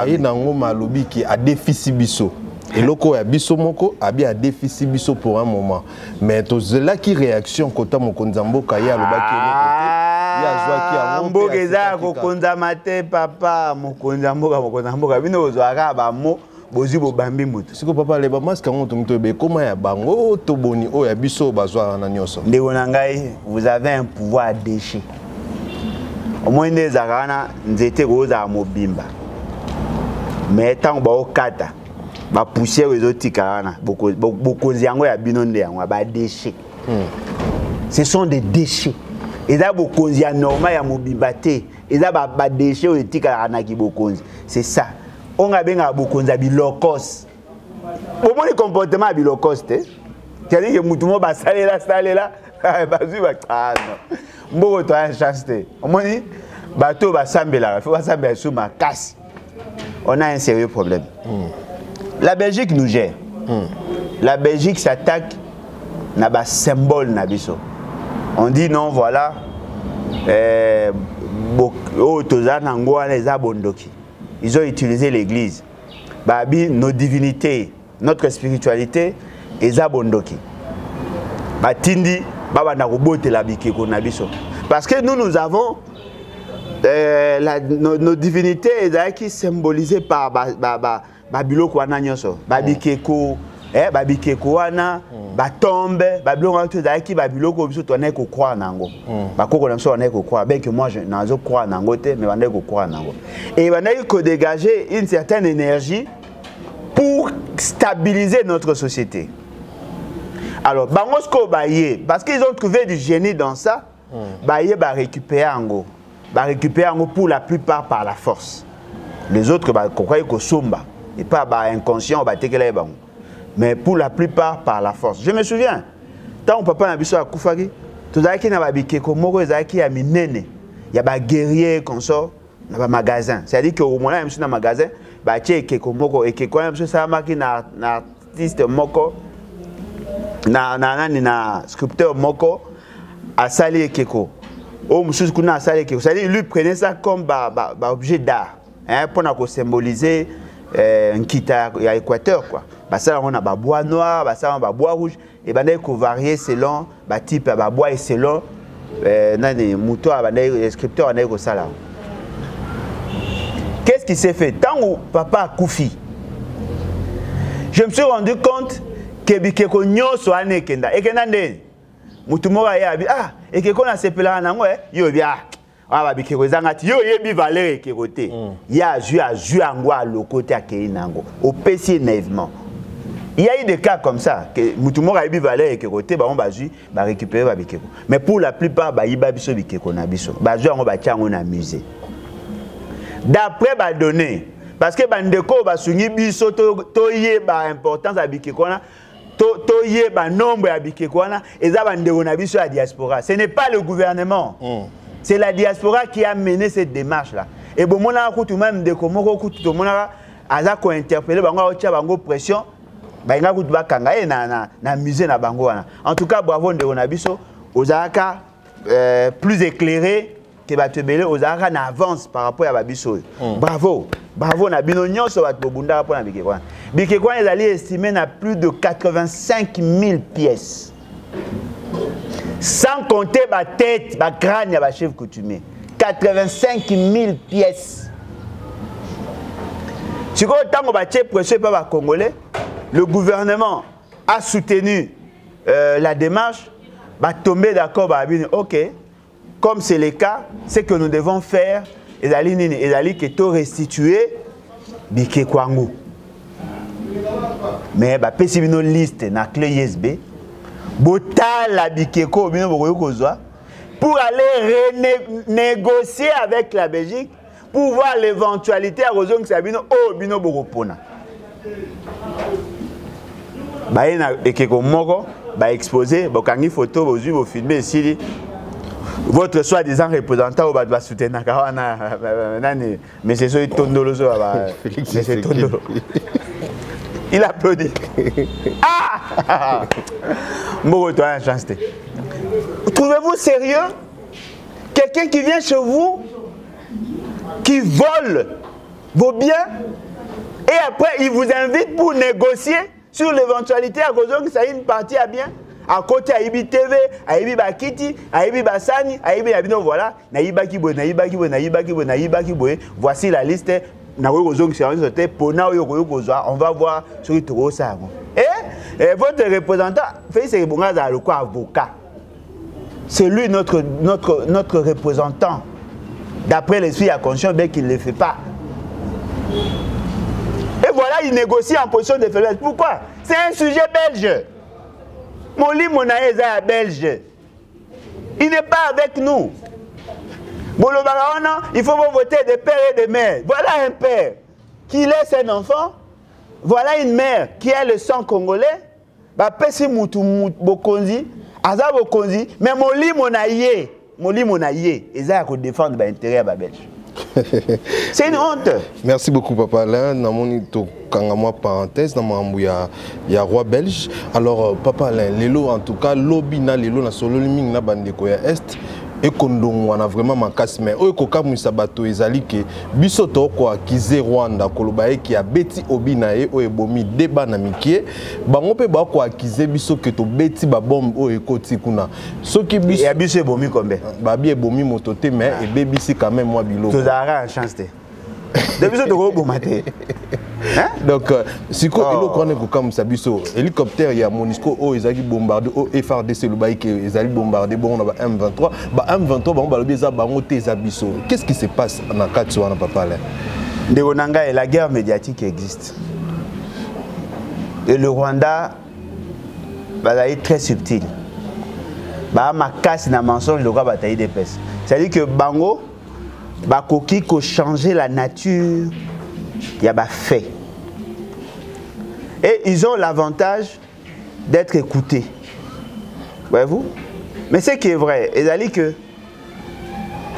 B: Il a eu qui a déficit biso. Et loko ya biso moko a bien déficit biso pour un moment. Mais tout cela qui réaction quand mon konzambo kaya le baki ya joie qui a
A: mboke za ko konzamate papa mon konzambo bino ozwaka ba mo bozi bo bambi mutu.
B: Siko papa le ba masque on to be comment ya bango to boni o ya biso bazwa na nyoso.
A: Ndeko na ngai, vous avez un pouvoir à déchirer. Au moins des arana nzete roza mobimba. Mais tant ba okata ba pousser les autres ticana beaucoup yango ya binonde yango ba déchets. Ce sont des déchets. Et là beaucoup ya normal ya mobibate et là ba déchets au ticana ki beaucoup. C'est ça. On a bien beaucoup za bilokos. Au moins le comportement bilokos te. C'est-à-dire que mutumo ba salela ba zu ba non. Mboko to a chance te. Au moins bateau ba sambela, faut ba sambela sous ma casse. On a un sérieux problème. La Belgique nous gère. La Belgique s'attaque à un symbole. On dit non, voilà. Ils ont utilisé l'église. Nos divinités, notre spiritualité, et Zabondoki. Parce que nous avons nos divinités qui sont symbolisées par Babiloko wana nyoso babikeko babikeko wana batombe babiloko to zaki babiloko biso to na ko croire nango bakoko na biso na ko croire bien que moi je nazo croire nango te mais bana ko croire nango et bana ko dégager une certaine énergie pour stabiliser notre société. Alors bango sko baye parce qu'ils ont trouvé du génie dans ça baye ba récupérer ango pour la plupart par la force. Les autres ba kokoy ko somba et pas inconscient, mais pour la plupart par la force. Je me souviens, quand mon papa n'a vu ça à Koufagi, tout à l'heure, il y a minene, il y a des guerriers comme ça, dans le magasin. C'est-à-dire qu'au moment où je suis dans le magasin, il y a un artiste moko, un sculpteur moko, a sali keko. C'est-à-dire lui prenait ça comme objet d'art, pour symboliser un kita à Équateur quoi. Ça on a bois noir, ça on a bois rouge et ben qu'on varier selon type bois et selon nani muto les scripteurs on a ça là. Qu'est-ce qui s'est fait tant que papa Koufi? Je me suis rendu compte que bikeko nyoso anekenda ekenda ndeni mutu mora ya ah ekeko na sepela nango yo bia ah bikeko zangati yo yebi valeur ekeko te ya ju angwa le côté akei nango au PC naïvement. Il y a eu des cas comme ça que mutu mora yebi valeur ekeko te ba on ba ju ba récupérer ba bikeko mais pour la plupart ba yiba biso bikeko na biso ba ju ngo ba tiango na musée d'après ba données parce que bandeko ba sungi biso to yeba importance à bikeko na to yeba nombre ya bikeko na eza bandeko na biso ya diaspora. Ce n'est pas le gouvernement. C'est la diaspora qui a mené cette démarche-là. Et bon, mon akutu même de comment akutu to mona aza ko interpeller bango otia bango pression, ba inga kutu ba kanga na musée na bango wana. En tout cas, bravo ndeko na biso, ozaka plus éclairé que batebele ozaka na avance par rapport à babiso. Bravo. Bravo na bino nyonso bat bobunda pour na bikeko wana. Bikeko wana ezali estimé na plus de 85 000 pièces. Sans compter ma tête, ma crâne, ma chef coutumier. 85 000 pièces. Si vous avez pressé par les Congolais, le gouvernement a soutenu la démarche, va tomber d'accord, ok, comme c'est le cas, c'est que nous devons faire, et aller que tout restituer, Bikekwangu. Mais si vous avez une liste, na clé USB, la bikeko pour aller renégocier avec la Belgique pour voir l'éventualité à Rozong Sabino au bino boropona. Baïna ekeko moko ba exposé bokangi photo bozu bo filmer ici votre soi-disant représentant au ba soutenir kawana nani mais c'est so tondolo so ba Félix Tondolo. Il applaudit. Ah! Bon, toi, une chance. Trouvez-vous sérieux? Quelqu'un qui vient chez vous, qui vole vos biens, et après il vous invite pour négocier sur l'éventualité à cause que ça y est une partie à bien. À côté Aibi TV, Aibi Bakiti, Aibi Bassani, Aibi Abino, voilà. Naïba Kibo, Naïba Kibo, Naïba Kibo, Naïba Kibo. Voici la liste. On va voir sur le tour ça. Et votre représentant, Félix Ebonga, le quoi avocat. C'est lui notre représentant. D'après l'esprit à conscience, bien qu'il ne le fait pas. Et voilà, il négocie en position de faiblesse. Pourquoi? C'est un sujet belge. Moli Monaï est belge. Il n'est pas avec nous. Il faut voter des pères et des mères. Voilà un père qui laisse un enfant. Voilà une mère qui a le sang congolais. Pesi mutu bokonzi, aza bokonzi, mais Moli Monaïe, ils ont défendre l'intérêt à Belge. C'est une honte.
B: Merci beaucoup, Papa Alain. Dans mon parenthèse, dans mon il y a roi belge. Alors, Papa Alain, Lelo, en tout cas, Lobina, Lelo, na solo liming na bandeko ya Est. Et on a vraiment ma casse, mais au cas où Sabato ezali que bisoto quoi qui zé Rwanda kolobaye qui a beti obinae o ebomi débat na mikie bango pe ba quoi qui zé biso que to beti ba bombe o ekoti kuna soki biso
A: et biso ebomi combien
B: ba bi ebomi mototé mais et bebisi quand même moi bilo
A: to dara chance te de biso to ko bomate.
B: Donc, si vous avez comme ça, hélicoptère, il y a Monisco, ils ont bombardé, FRDC, ils ont bombardé, bon, on a M23, M23, qu'est-ce qui se passe dans le cas de Papa Alain?
A: La guerre médiatique existe. Et le Rwanda est très subtil. Ma casse n'a mensonge, le roi bataille des pèses. C'est-à-dire que Bango, Bakoki, ko changer la nature. Il y a des faits. Et ils ont l'avantage d'être écoutés. Voyez-vous? Mais ce qui est vrai, c'est que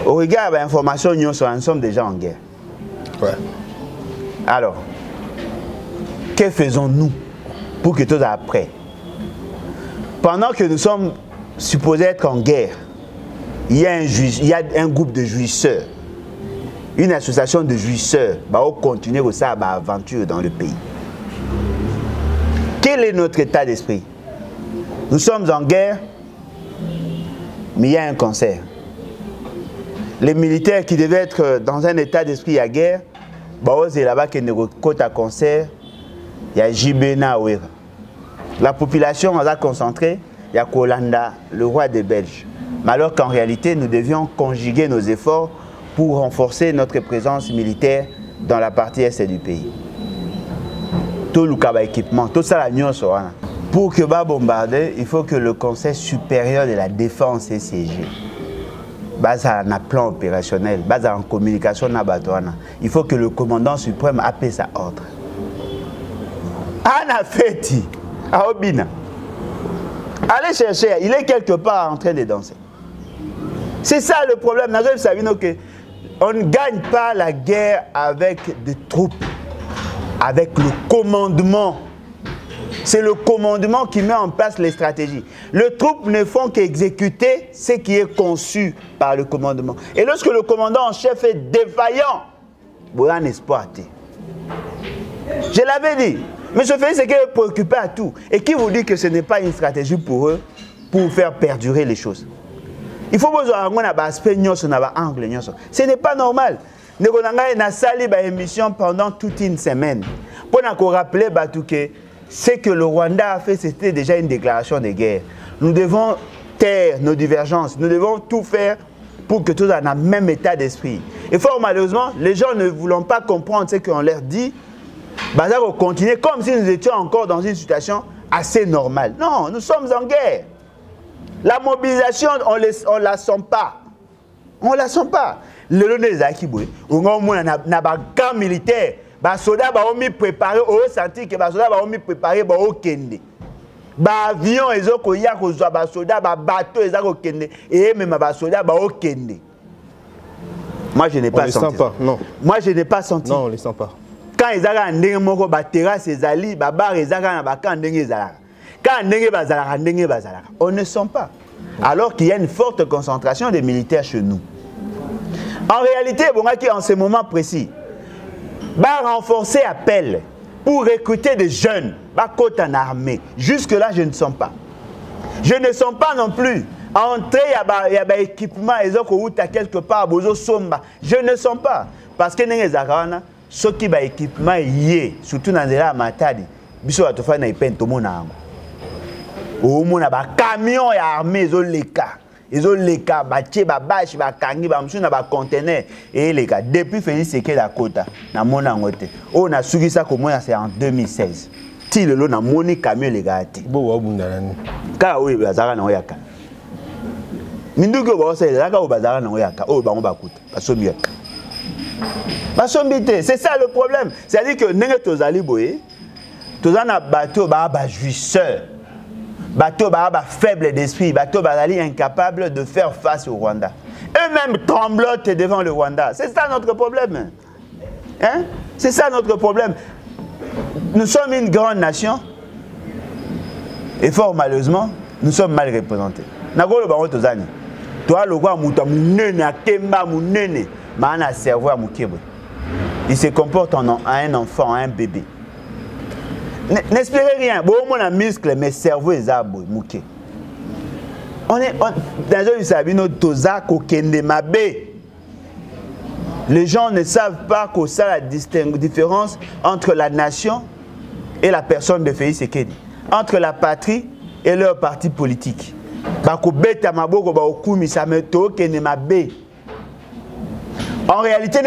A: au regard de l'information, nous sommes déjà en guerre.
B: Ouais.
A: Alors, que faisons-nous pour que tout soit prêt? Pendant que nous sommes supposés être en guerre, il y a un groupe de jouisseurs. Une association de jouisseurs va continuer sa aventure dans le pays. Quel est notre état d'esprit? Nous sommes en guerre, mais il y a un cancer. Les militaires qui devaient être dans un état d'esprit à guerre, c'est là-bas qu'il y a un cancer, il y a Jibena Ouera. La population a concentré, il y a Kolanda, le roi des Belges. Mais alors qu'en réalité, nous devions conjuguer nos efforts pour renforcer notre présence militaire dans la partie est du pays. Tout le cas équipement, tout ça la nuit sera. Pour que va bombarder, il faut que le Conseil supérieur de la défense SCG, base à un plan opérationnel, base à une communication nabatouana, il faut que le commandant suprême appelle sa ordre. Ana Feti, à Obina. Allez chercher, il est quelque part en train de danser. C'est ça le problème. On ne gagne pas la guerre avec des troupes, avec le commandement. C'est le commandement qui met en place les stratégies. Les troupes ne font qu'exécuter ce qui est conçu par le commandement. Et lorsque le commandant en chef est défaillant, vous avez un espoir. Je l'avais dit. M. Félix est préoccupé à tout. Et qui vous dit que ce n'est pas une stratégie pour eux, pour faire perdurer les choses? Il faut que vous ayez un aspect, un angle. Ce n'est pas normal. Nous avons sali une émission pendant toute une semaine. Pour nous rappeler que ce que le Rwanda a fait, c'était déjà une déclaration de guerre. Nous devons taire nos divergences. Nous devons tout faire pour que tous aient le même état d'esprit. Et fort malheureusement, les gens ne voulons pas comprendre ce qu'on leur dit. Bah, ça va continuer comme si nous étions encore dans une situation assez normale. Non, nous sommes en guerre. La mobilisation, on ne la sent pas. On ne la sent pas. Le long des Akiboué, on a un camp militaire. Les soldats ont mis préparé, on a senti que les soldats ont mis préparé au Kende. Les avions, les soldats, les bateaux, les Kende. Et même les soldats au Kende. Moi, je n'ai pas senti.
B: Non.
A: Moi, je n'ai pas senti.
B: Non, on ne les sent pas.
A: Quand ils ont ndenge moko ba terrasse ezali, ba bar ezaka na ba kan ndenge ezalaka. Quand ndenge bazalaka ndenge bazalaka. On ne sent pas. Alors qu'il y a une forte concentration des militaires chez nous. En réalité, bon en ce moment précis, va renforcer appel pour recruter des jeunes, va côte en armée. Jusque là, je ne sens pas. Je ne sens pas non plus. Entrer, il y a des équipements, ils ont quelque part, je ne sens pas. Parce que les Arabes, ceux qui ont équipement, surtout dans les Matadi, ils ont fait des pentomons. Au moins, il camion et armée, ils ont les cas. Ils ont les cas, ils ont bâche, ils ont conteneur. Et les gars, depuis Félix Sekedi la Kota, on a suivi ça comme c'est en 2016. Si le lot n'a moni camion les gars. Car oui, bazara na oyaka. Minduko ba ça là ka bazara na oyaka. Oh ba on ba kuta. C'est ça le problème. C'est-à-dire que nenge tozali boye, tozana bateau ba jouisseur. Bateau ba faible d'esprit, bateau bazali incapable de faire face au Rwanda. Eux-mêmes tremblotent devant le Rwanda. C'est ça notre problème. Hein? C'est ça notre problème. Nous sommes une grande nation et fort malheureusement, nous sommes mal représentés. Nagolo bango tozani. Toi le roi muta munene akemba munene, mana cerveau à mukebwe. Il se comporte en un enfant, un bébé. N'espérez rien. Bon, on a muscle, mais cerveau est arbre, mouké. On est dans le sabino tozako kende mabe. Les gens ne savent pas qu'il y a la différence entre la nation et la personne de Félix Sekedi, entre la patrie et leur parti politique. En réalité,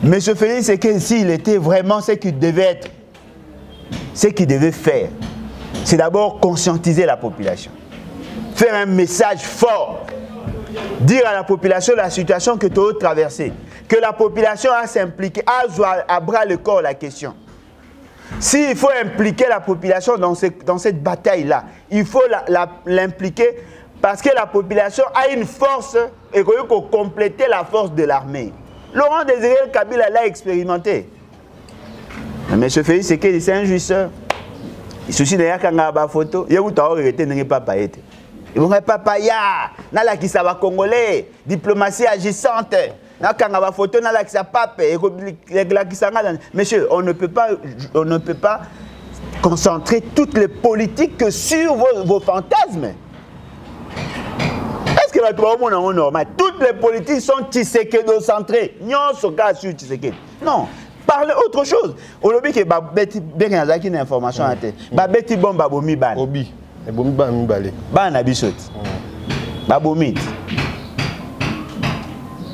A: M. Félix Sekedi, s'il était vraiment ce qu'il devait être, ce qu'il devait faire, c'est d'abord conscientiser la population, faire un message fort. Dire à la population la situation que tu as traversée, que la population a s'impliquer, à bras le corps la question. S'il faut impliquer la population dans cette bataille-là, il faut l'impliquer parce que la population a une force et qu'il faut compléter la force de l'armée. Laurent Désiré Kabila l'a expérimenté. Mais M. Félix Sekedi, c'est un jouisseur. Il se soucie d'ailleurs quand il y a une photo, il y a une regretté de ne pas payer. Ils vont pas ya, nala qui ça va congolais, diplomatie agissante. Na kanga photo nala qui ça pape et qui ça monsieur, on ne peut pas concentrer toutes les politiques que sur vos fantasmes. Est-ce que va normal? Toutes les politiques sont Tshisekedi-centrées. Non, ce cas sur Tshisekedi. Non. Parlez autre chose. Au lobby que babeti bien une information à tête. Babeti bon babomi ban.
B: Obi. Et bomi ban mi balé.
A: Ban abisot. Babomi.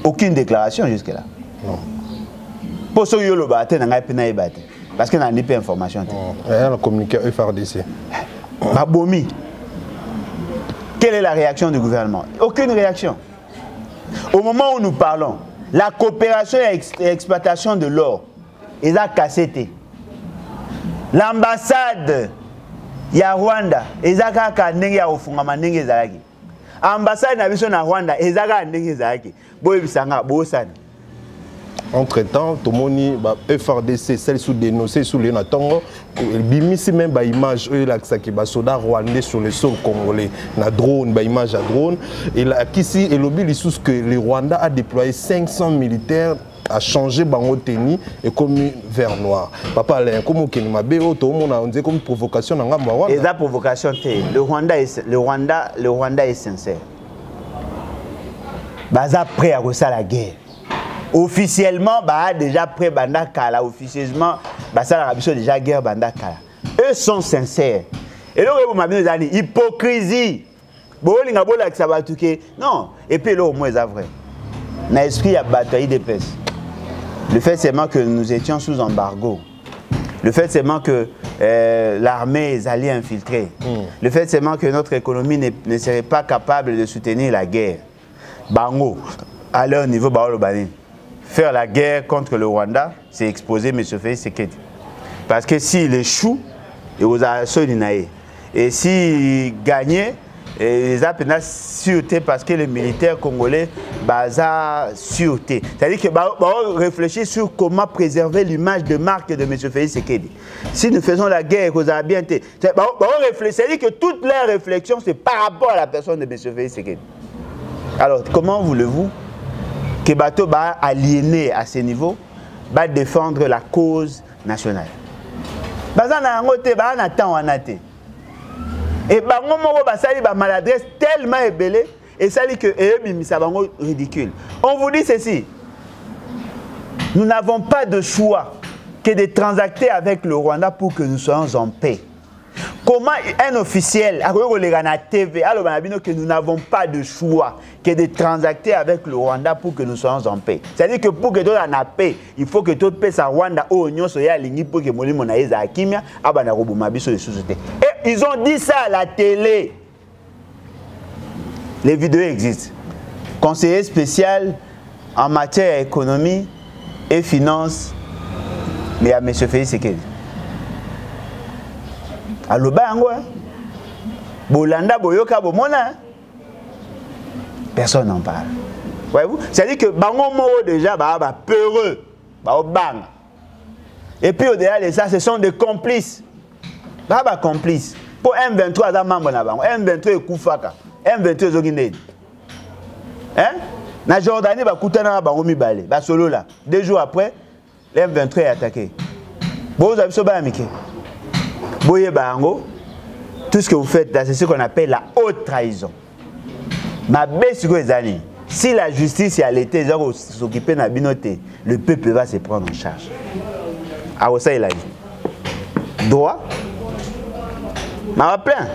A: Aucune déclaration jusque là.
B: Non.
A: Pour ceux qui ont le bâté, n'a pas eu parce qu'il n'a pas d'information.
B: Rien à communiquer FRDC.
A: Babomi. Quelle est la réaction du gouvernement? Aucune réaction. Au moment où nous parlons, la coopération et l'exploitation de l'or, ils ont cassé. L'ambassade, il y a Rwanda, ils ont cassé. L'ambassade na Rwanda, ils ont cassé.
B: Entre-temps, tout le monde FRDC, celle sous dénoncé sous les Natango, bimisi même ba image qui ba soda rwandais sur le sol congolais, na drone, ba image à drone. Et là, ici, et lobby les sous que le Rwanda a déployé 500 militaires à changer bango teni et comme vert noir. Papa Alain, comment qu'il m'a bé tout le monde a dit comme provocation dans Rwanda.
A: Et la provocation, le Rwanda est sincère. Baza prêt à reçu la guerre. Officiellement, déjà prêt banda kala. Officieusement, ça la déjà guerre banda kala. Eux sont sincères. Et là, vous m'avez dit hypocrisie. Non. Et puis là, au moins, c'est vrai. Dans l'esprit, il y a bataille d'épaisse. Le fait seulement que nous étions sous embargo. Le fait seulement que l'armée est allée infiltrer. Le fait seulement que notre économie ne serait pas capable de soutenir la guerre. Bango, à leur niveau, faire la guerre contre le Rwanda, c'est exposer M. Félix Sekedi. Parce que s'il échoue, il vous a solinaé. Et s'il gagnait, Et ils ont sûreté parce que les militaires congolais ont sûreté. C'est-à-dire que réfléchir sur comment préserver l'image de marque de M. Félix Tshisekedi. Si nous faisons la guerre, vous avez bien été. C'est-à-dire que toutes les réflexions, c'est par rapport à la personne de M. Félix Tshisekedi. Alors, comment voulez-vous que Bato va aliéner à ce niveau, va défendre la cause nationale? Et bango moko basali ba maladresse tellement ébélée et ça dit que ça va ridicule. On vous dit ceci. Nous n'avons pas de choix que de transacter avec le Rwanda pour que nous soyons en paix. Comment un officiel a la TV alors que nous n'avons pas de choix que de transacter avec le Rwanda pour que nous soyons en paix. C'est-à-dire que pour que tu aies en paix, il faut que tu aies en Rwanda au Union soya lingi pour que molimo na eza akimia abana robuma biso de société. Et ils ont dit ça à la télé. Les vidéos existent. Conseiller spécial en matière économie et finance, mais à M. Félix Tshisekedi. Allo bango bolanda boyoka bomona personne n'en parle. Voyez-vous, c'est-à-dire que bango moro déjà ba peureux ba bang. Et puis au-delà de ça, ce sont des complices. Ba complices. Pour M23 za membre na bango, M23 ekufaka. M23 zogine. Hein? Na Jordanie ba kutana bango mibale, ba solo là. 2 jours après, M23 est attaqué. Bon, vous avez so ba amike. Boye bango, tout ce que vous faites là, c'est ce qu'on appelle la haute trahison. Ma baisse si la justice et l'État s'occuper de binoté, le peuple va se prendre en charge. Ah, ça il a dit. Droit. Ma plein.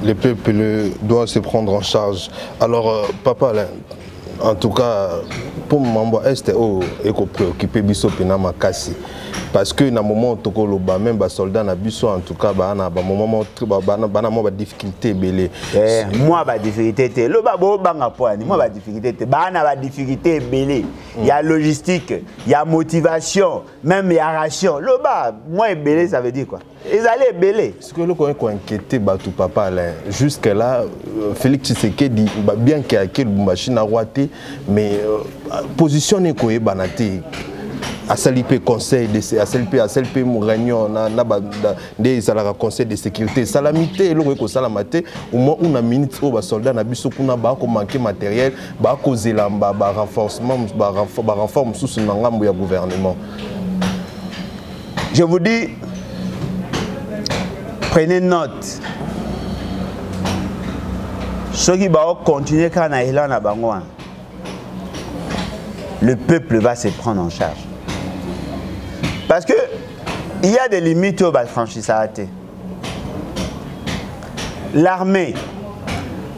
B: Le peuple doit se prendre en charge. Alors, papa, là, en tout cas, pour moi, est-ce que préoccupé biso pena makasi? Parce que dans le moment où même les soldats en tout cas, moment de difficulté.
A: Moi, la difficulté, moi, la difficulté, il y a logistique, il y a motivation, même il y a ration. Moi, belé, ça veut dire quoi? Ils allaient belé.
B: Ce que l'on a inquiété, papa, jusque-là, Félix Tshisekedi, bien qu'il y ait une machine à router, mais positionné quoi, banaté. Asalipe conseil de asalipe réunion na des conseil de sécurité salamité eloko salamate au moins une minute au soldat na biso kuna ba ko manquer matériel ba ko zelamba ba renforcement ba renfort sous ngambo ya gouvernement.
A: Je vous dis, prenez note. Ceux qui vont continuer quand na bango, le peuple va se prendre en charge. Parce que il y a des limites au franchissage. L'armée,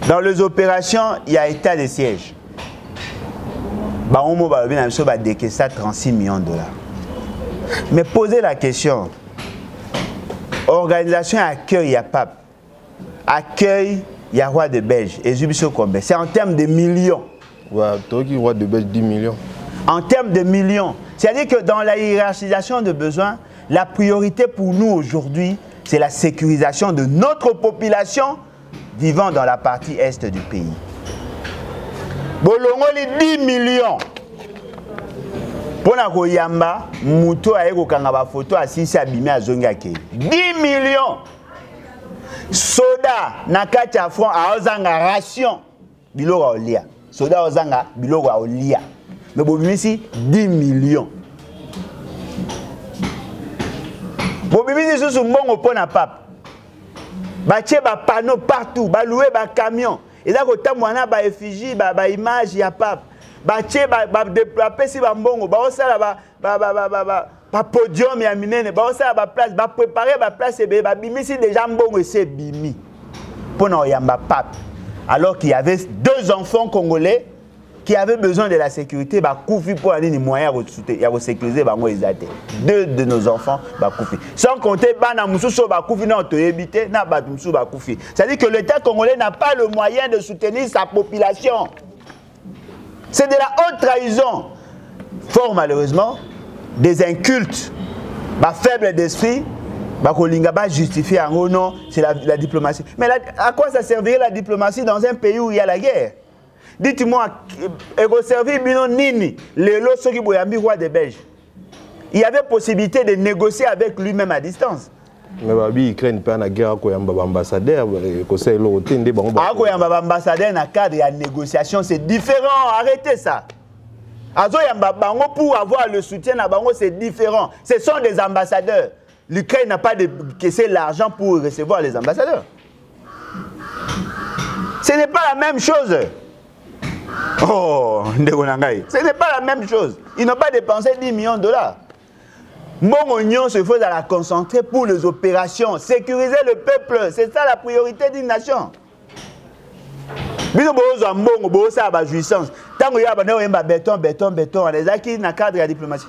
A: dans les opérations, il y a état de siège. On va décaisser 36 millions de dollars. Mais posez la question. Organisation accueil, il y a pape. Accueil, il y a roi de Belge. Et c'est en termes de millions.
B: Ouais, toi qui roi de Belge 10 millions.
A: En termes de millions. C'est-à-dire que dans la hiérarchisation de besoins, la priorité pour nous aujourd'hui, c'est la sécurisation de notre population vivant dans la partie est du pays. Bolongoli 10 millions. Pour la Koyamba, Mouto a une photo à 6 abîmé à Zongake. 10 millions. Soda, Nakacha Front à Ozanga ration. Bilora Olia. Soda Ozanga, Bilora Olia. Mais Bobimisi, 10 millions. Bobimisi, c'est un bon opon à pape. Baché, ba panneau partout, ba loué, ba camion. Et là, quand on a ba effigie, ba image, il y a pape. Baché, ba déplacer si ba mbongo, ba osala ba podium ya minene, ba osala ba place, ba préparer ba place et ba bimisi déjà mbongo c'est bimi. Pour na yamba pape. Alors qu'il y avait 2 enfants congolais qui avaient besoin de la sécurité, bah koufi pour aller les moyens de sécuriser bah moi 2 de nos enfants bah koufi. Sans compter bana mususo bah koufi na toyebité na ba mususo bah koufi. C'est-à-dire que l'État congolais n'a pas le moyen de soutenir sa population. C'est de la haute trahison. Fort malheureusement, des incultes, bah faibles d'esprit, Bakolinga va justifier en non, c'est la diplomatie. Mais à quoi ça servirait la diplomatie dans un pays où il y a la guerre? Dites-moi, il servir bino nini le loso qui boyambi roi des Belges. Il y avait possibilité de négocier avec lui-même à distance.
B: Mais babi Ukraine pas na guerre ko yamba ambassadeur ko c'est l'autre ndé bango.
A: Ko yamba ambassadeur na cadre de négociation, c'est différent, arrêtez ça. Azo yamba bango pour avoir le soutien na bango, c'est différent. Ce sont des ambassadeurs. L'Ukraine n'a pas de caisser l'argent pour recevoir les ambassadeurs. Ce n'est pas la même chose. Oh, ce n'est pas la même chose. Ils n'ont pas dépensé 10 millions de dollars. Mon oignon se faut la concentrer pour les opérations. Sécuriser le peuple, c'est ça la priorité d'une nation. Bino bozo mbongo bozo a ba jouissance. Tango ya ba na béton, les acquis na cadre de la diplomatie.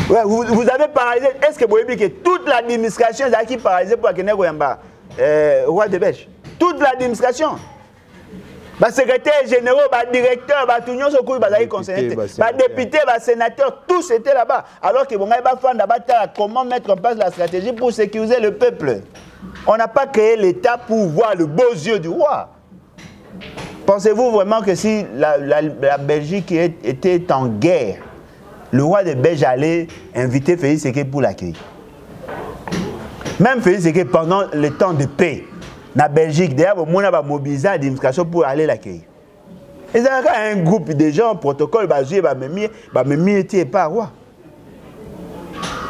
A: Ouais, vous avez paralysé. Est-ce que vous voyez que toute l'administration est acquis paralysée pour que Yamba roi de Belge? Toute l'administration. Les secrétaires généraux, les directeurs, les députés, les sénateurs, tous étaient là-bas. Alors que comment mettre en place la stratégie pour sécuriser le peuple. On n'a pas créé l'État pour voir le beau yeux du roi. Pensez-vous vraiment que si la Belgique était en guerre, le roi de Belge allait inviter Félix Tshisekedi pour l'accueillir? Même Félix Tshisekedi, pendant le temps de paix, na Belgique, d'ailleurs, on a mobilisé l'administration pour aller l'accueillir. Et ça a un groupe de gens, protocole, même était pas roi.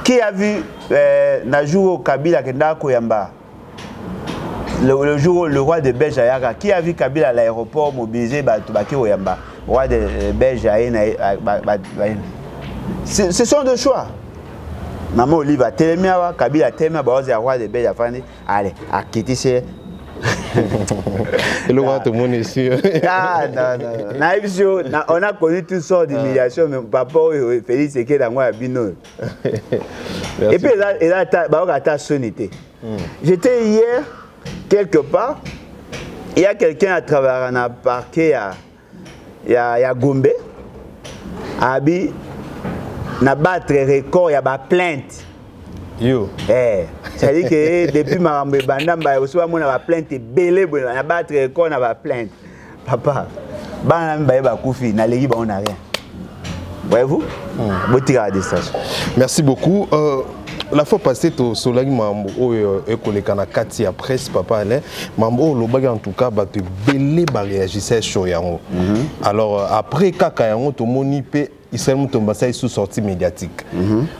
A: Qui a vu Najuro Kabila Kenda Koyamba, le jour où le roi de Belge Ayaka, qui a vu Kabila à l'aéroport mobilisé Batubaki Oyamba, roi de Belge ce sont deux choix. Maman Oliva Télémia, Kabila Télémia, roi de Belge, allez, à quitter ces.
B: Et le roi tout le monde ici.
A: Non. On a connu toutes sortes d'humiliations, mais papa Félix Tshisekedi dans moi bino. Et puis il a sonité. J'étais hier quelque part, il y a quelqu'un à travers un parquet il y a Gombe, Abi na battre record, il y a ba plainte.
B: Yo.
A: C'est-à-dire que depuis ma bande, aussi on a plainte belé, on a battre record, on a plainte. Papa, na legi on a rien. Voyez-vous?
B: Merci beaucoup. La fois passée, tu as dit que tu as la presse, papa Alain. En tout cas, tu as belé réagissé sur Yango. Alors, après, quand tu as monipé, il s'est mis sous sortie médiatique.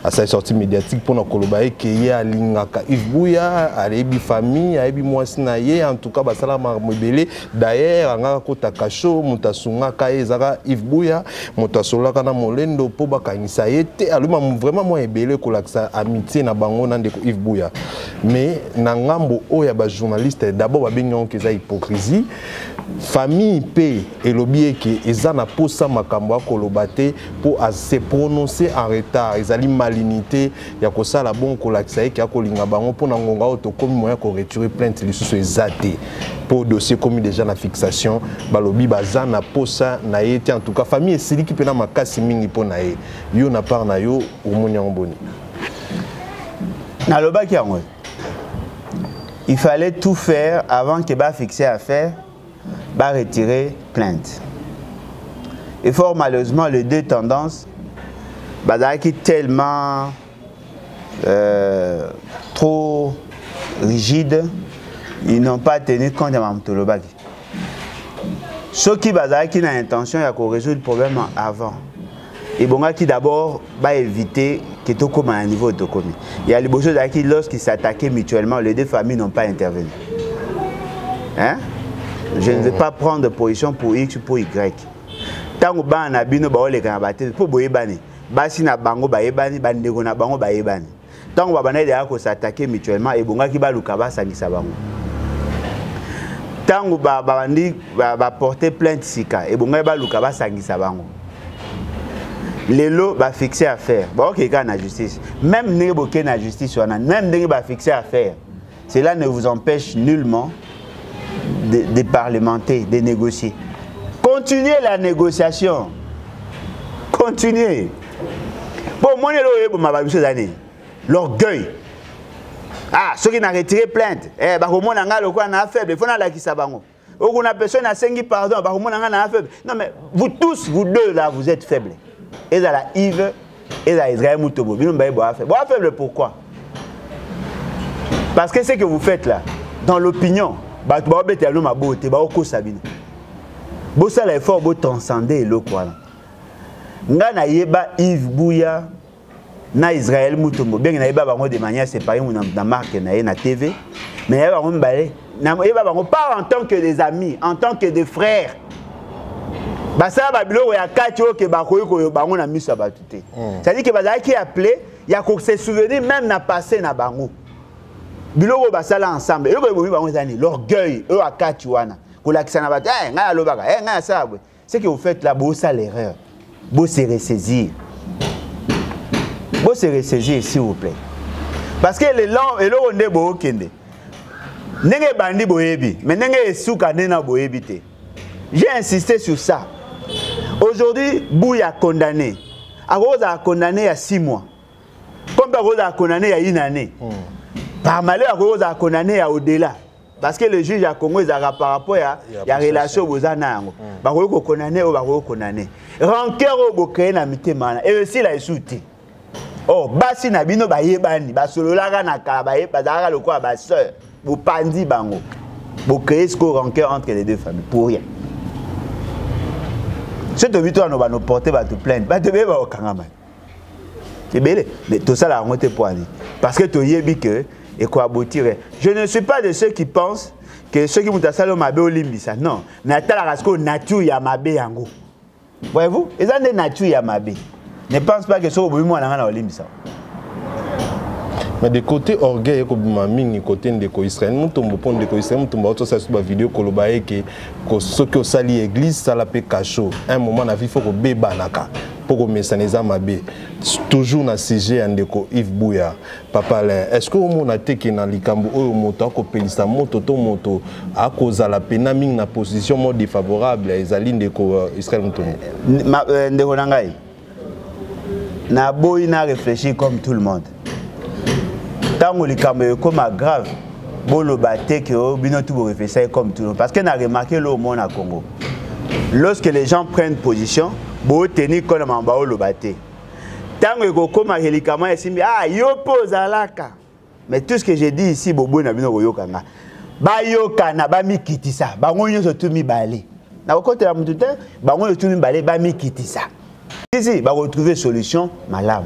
B: À sa sortie médiatique, pour nous colobailler qu'il y a l'ingaka Yves Bouya, à l'ébi famille, à l'ébi moisinaye, en tout cas, basala marbelé. D'ailleurs, on a kota kacho, mutasunga kaezara Yves Bouya, mutasola kana molendo po bakanisa yete. Alors vraiment moi ebele kolaksa amitié na bango na ndeko Yves Bouya. Mais na ngambo oya ba journaliste d'abord ba benyon keza hypocrisie. Famille P et lobby qui eza na posa makambo kolobate pour se prononcer en retard. Ils ont malinité, il y a ça la bonne collecte qui a colinga bango pour n'angonga auto comme moyen qu'on retire plainte les sous exaté pour dossier commis déjà la fixation. Balobi baza na posa na été en tout cas famille et sili qui peut na makasi mingi pour na yo na part na yo au moyen boni.
A: Na loba qui a il fallait tout faire avant que ba fixer affaire. Va retirer plainte. Et fort malheureusement, les deux tendances, qui tellement trop rigides, ils n'ont pas tenu compte de Mamtolobaki. Ceux qui ont l'intention de résoudre le problème avant. Et bon, qui d'abord va éviter que tout comme à un niveau de commis. Il y a les beaux choses qui, lorsqu'ils s'attaquaient mutuellement, les deux familles n'ont pas intervenu. Hein? Je ne vais pas prendre de position pour X ou pour Y. Tant que ban na bino ba ole kana baté pour boyebani. Basi na bango bayebani, bandeko na bango bayebani. Tant que babana de ko s'attaquer mutuellement et bonga ki ba luka ba sangisa bango. Tant que babandi ba porter plainte sika et bonga ba luka ba sangisa bango. Les lots ba fixer affaire. Ba OK ka na justice. Même ne boké na justice wana, même ne ba fixer affaire. Cela ne vous empêche nullement de parlementer, de négocier. Continuez la négociation. Continuez. Pour moi, l'orgueil. Ah, ceux qui n'ont retiré plainte, bah comment on a le quoi na faible, il faut la qui sabango. Ou a personne a sengi pardon, bah comment on a faible. Non mais vous tous, vous deux là, vous êtes faibles. Et dans la Yves et dans Israël Mutobo, vous n'avez pas faible. Bon faible pourquoi? Parce que ce que vous faites là, dans l'opinion, bah tu vas bêter à ma beauté, bah au coup sabine. Bon ça l'effort, bon transcender le quoi. Nga na yeba Yves Bouya. Na Israël Mutombo bien na yeba bango de manière séparée na marque na TV mais yeba bango mbalé na yeba bango pas en tant que des amis en tant que des frères basa ba bilo ya kati o ke ba koyi ko bango na miso ba tuté ça dit que bazali qui appelé ya ko se souvenir même na passé na bango bilo ko basala ensemble yo ko bomi bango zani l'orgueil eux a kati wana ko la kisana ba nga lobaka nga ça c'est que vous faites là beau ça l'erreur beau se ressaisir. Vous se ressaisir s'il vous plaît. Parce que les langues et l'on est beau kende. N'engé bandi boyebi, mais n'engé souka nena boyebite. J'ai insisté sur ça. Aujourd'hui, Bouya a condamné. Arosa a condamné à 6 mois. Comme Arosa a condamné à 1 année. Par malheur, Arosa a condamné à au-delà. Parce que le juge a Congo, il a par rapport à la relation aux anango. Bako condamné ou bako condamné. Rancœur au créer na mitemana. Et aussi la souti. Oh, basi na bino ba yebani, ba sololaka na kala ba yebazaka le quoi ba sœur, vous pandi bango. Vous créez ce rancœur entre les deux familles pour rien. Si tu veux toi nous porter ba te plaindre, ba te ba okangama. C'est belé, mais tout ça la remonter pour aller. Parce que tu yebi que et quoi aboutir. Je ne suis pas de ceux qui pensent que ceux qui muta salo mabe olimbisa. Non, na tala rasko nature ya mabe yango. Voyez-vous? Ils ont des nature ya mabe. Ne pense pas que ce soit moi dans l'Olympia.
B: Mais de côté orgueil, comme mamie, côté de Israël, nous tombons pour de Israël, nous tombons sur cette vidéo que l'on que ce que sali l'église, ça l'a fait cachot. Un moment, on a vu qu'il faut que bébé naka pour que mes sanesa mabé. Toujours na CG andeko Yves Bouya. Papa, est-ce que on a été que dans likambo au moto ko pelisa moto to moto à cause la pena ming na position moins défavorable les alines de Israël mutombo.
A: Ndeko nangai. Na boy na réfléchir comme tout le monde. Tant que les comme grave, bon le bâté que bino tout réfléchir comme tout le monde. Parce qu'on a remarqué le monde à Congo. Lorsque les gens prennent position, bon tenir comme mamba le bâté. Tant que comme hélicament ici, ah yo pose alaka. Mais tout ce que j'ai dit ici, bobo na bino yokanga. Ba yokana ba mi kitisa. Ba ngonyo so tout mi balé. Na côté la mututé, ba ngonyo tout mi balé ba mi kitisa. Ici, va retrouver solution, madame.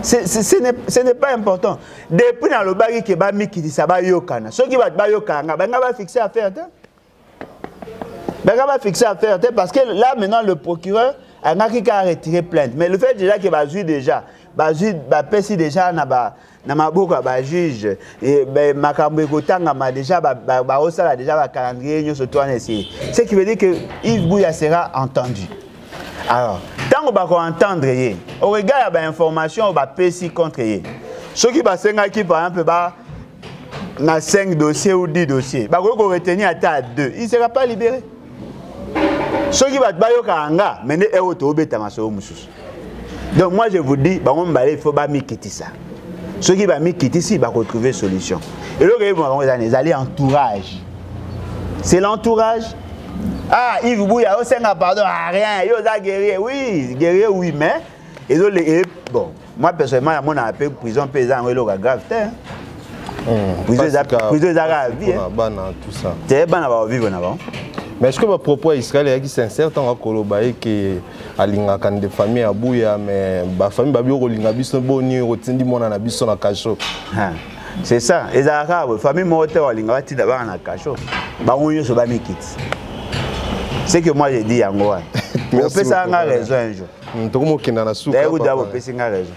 A: Ce n'est pas important. Depuis dans le bagage qui va miki ça va yokana. Ceux qui va yokana, ben va fixer affaire. Ben va fixer affaire parce que là maintenant le procureur a retiré plainte. Mais le fait déjà qu'il va juger déjà, va passer déjà na maboka ba juge et ben makambo kotanga ma déjà ba osala déjà ba calendrier nyo surtout en essayer. Ce qui veut dire que Yves Bouya sera entendu. Alors, tant qu'on va entendre, au regard de l'information, on va passer contre eux. Ceux qui vont qui par exemple, dans 5 dossiers ou 10 dossiers, ils vont retenir à 2. Il ne sera pas libéré. Ceux qui vont être mais ils vont être. Donc moi je vous dis, il faut pas quitter ça. Ceux qui vont quitter ici, ils vont retrouver solution. Et là, ils allaient entourage. C'est l'entourage. Ah, Yves Bouya, on s'en pardon à rien. Yo, ça guerrier, oui, mais. Bon, moi personnellement, mon appel prison paysan, il est grave. Prison est grave.
B: Tout ça.
A: C'est bon à vivre avant.
B: Mais est-ce que votre propos à Israël est sincère tant à Kolobaye que alinga kan de famille à Bouya, mais ba famille babio rolinga biso boni rotindi mona na biso na kacho.
A: C'est ça. Les Arabes, famille morte rolinga bati d'abord na kacho. Ba onyo so ba mikiti. C'est que moi j'ai dit à moi. On peut ça avoir raison un jour.
B: Tout qui n'a souka.
A: D'ailleurs, vous peut ça raison.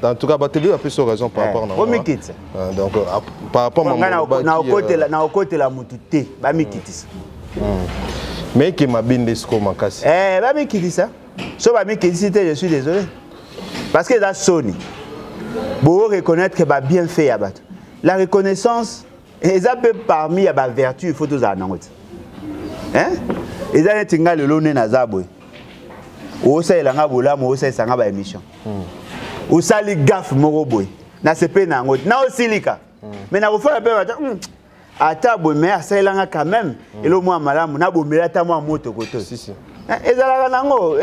B: En tout cas, tu as plus raison par rapport à
A: moi.
B: Donc par rapport à moi.
A: Na côté la mututé, ba mikiti.
B: Mais qui m'a bien desco makasi.
A: Ba mikiti ça. So ba mikiti je suis désolé. Parce que là Sony. Pour reconnaître que ba bien fait à battre. La reconnaissance et ça peut parmi ya ba vertu, il faut tous en noter. Hein? Et ça est le loné nazabwe. Ou ça il a ngabola, ou ça il a ngaba émission. Ou ça li gaffe moroboy. Na sepe na ngot. Na osilika. Mais na refaire peu ata bomé asailanga quand même et le moi malamu na bomé ata moi moto koto
B: si
A: ezalaka nango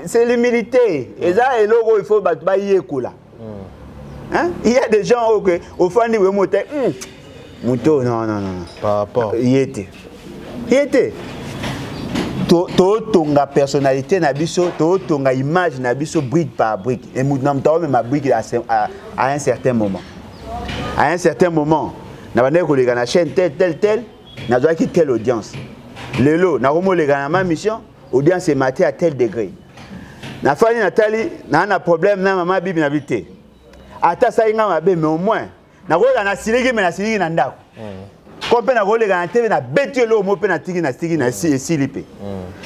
A: c'est l'humilité eza eloko il faut ba yekola hein il y a des gens au fandi we moto moto non
B: par rapport
A: yete tonga personnalité na biso tonga image na biso brique par brique et mutamta même ma brique à un certain moment na bande ko lega na chaîne tel na doit quitter telle audience lelo na romo lega na ma mission audience est maté à tel degré na fani Nathalie na problème na maman bibi na vite ata ça inga mabe mais au moins na ko na siliki mais na siliki na ndako comme na ko lega na TV na beti lo mo pe na tiki na silipe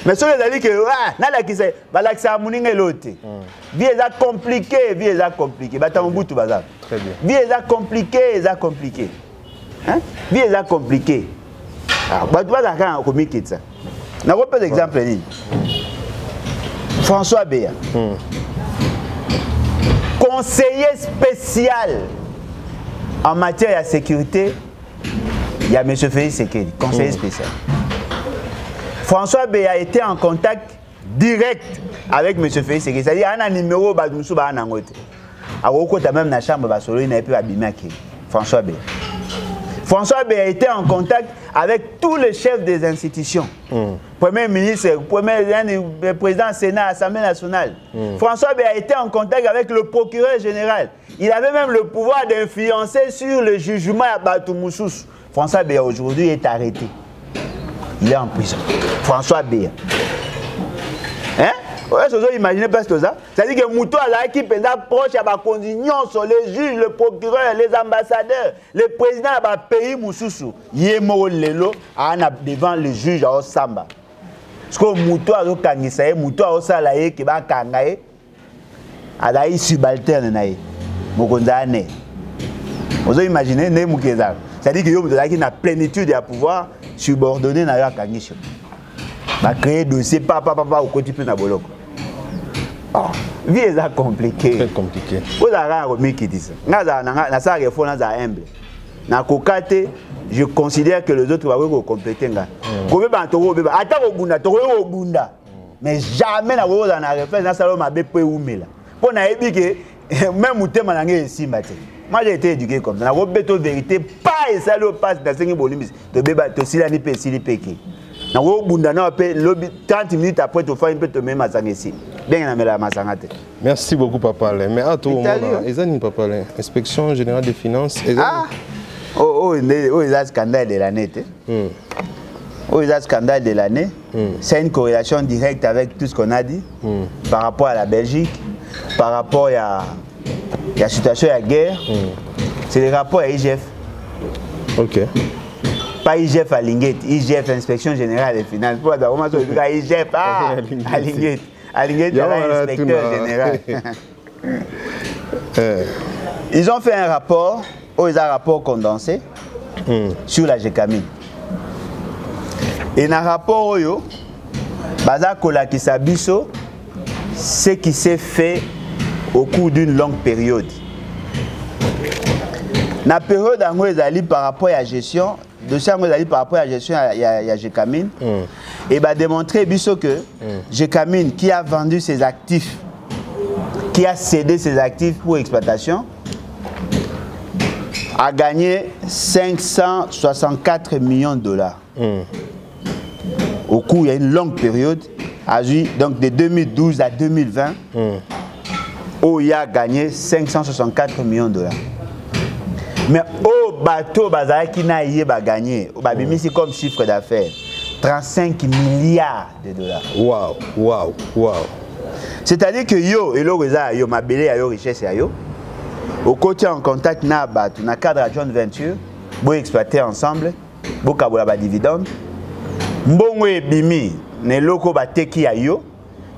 A: mais so les amis que na la ki c'est balakisa muninga lote vie est compliqué bata mbutu bazaba
B: très bien
A: vie est compliqué hein vie est compliqué ah batu bazaka ko mikitsa na ko par exemple ni François Béa conseiller spécial en matière de sécurité. Il y a M. Félix Sekedi, conseiller spécial. François B a été en contact direct avec M. Félix Sekedi. C'est-à-dire qu'il y a un numéro de Banangote. Il y a même dans la chambre de il a pu abîmer François B. François B a été en contact avec tous les chefs des institutions. Premier ministre, président du Sénat, Assemblée nationale. François B a été en contact avec le procureur général. Il avait même le pouvoir d'influencer sur le jugement à Batoumoussous. François B aujourd'hui est arrêté. Il est en prison. François B. Hein? Vous imaginez pas ça? C'est-à-dire que Moutou a qui est proche à la condition sur les juges, le procureur, les ambassadeurs, le président de pays Moussoussou. Il est mort devant le juge à Osamba. Parce que Moutou a kangisaye, Moutou a osalaye qui va kangaye, a la subalterne naye. Mokonzane. Vous imaginez ne Moukeza. C'est-à-dire que vous avez une plénitude de pouvoir subordonné à la kangisho. Va créer dossier papa au côté de Naboloko. Vie est compliquée.
B: Très compliqué.
A: Vous avez un remis qui dit ça. Je considère que les autres vont compléter. Mais jamais na wo na référence na salo mabe pe umela. Pour na ebi que même mutema na nge simba te. Moi j'ai été éduqué comme ça. Na beto vérité pas et salo passe dans 5 bolimis. To beba to silani pe silipeki. Na wo bunda na pe lobby 30 minutes après to faire un peu to même mazangesi. Bien na mela mazangate.
B: Merci beaucoup papa. Mais à tout moment, ezani papa inspection générale des finances.
A: Ah. Oh il a scandale de l'année. Oh, il a scandale de l'année. C'est une corrélation directe avec tout ce qu'on a dit par rapport à la Belgique, par rapport à la situation de la guerre. C'est le rapport à IGF.
B: Ok.
A: Pas IGF à Linguet, IGF, Inspection Générale des Finances. Pour la comment ça IGF à Linguet. À Linguet, il y a l'inspecteur général. Ils ont fait un rapport, ils ont un rapport condensé sur la GECAMIN. Et dans le rapport, ce qui s'est fait au cours d'une longue période. Dans la période par rapport à la gestion, par rapport à la gestion de GECAMIN, et démontrer que GECAMIN qui a vendu ses actifs, qui a cédé ses actifs pour exploitation, a gagné 564 millions de dollars. Au cours, il y a une longue période, donc de 2012 à 2020, où il a gagné 564 millions de dollars. Mais au bateau, qui n'a pas gagné, c'est comme chiffre d'affaires, 35 milliards de dollars.
B: Wow.
A: C'est-à-dire que yo ma belé yo richesse yo. Au côté en contact na dans le cadre de joint venture, pour exploiter ensemble, pour kabola ba dividende. Mbongo ebimi ne loko bateki ya yo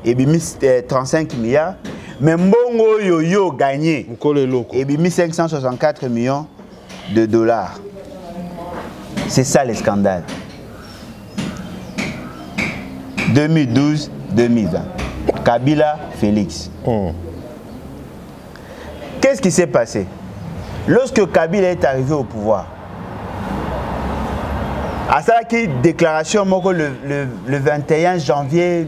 A: ebimi 35 milliards mais mbongo yo gagné ebimi 564 millions de dollars. C'est ça le scandale. 2012-2020. Kabila Félix. Qu'est-ce qui s'est passé? Lorsque Kabila est arrivé au pouvoir, à ça qui déclaration le 21 janvier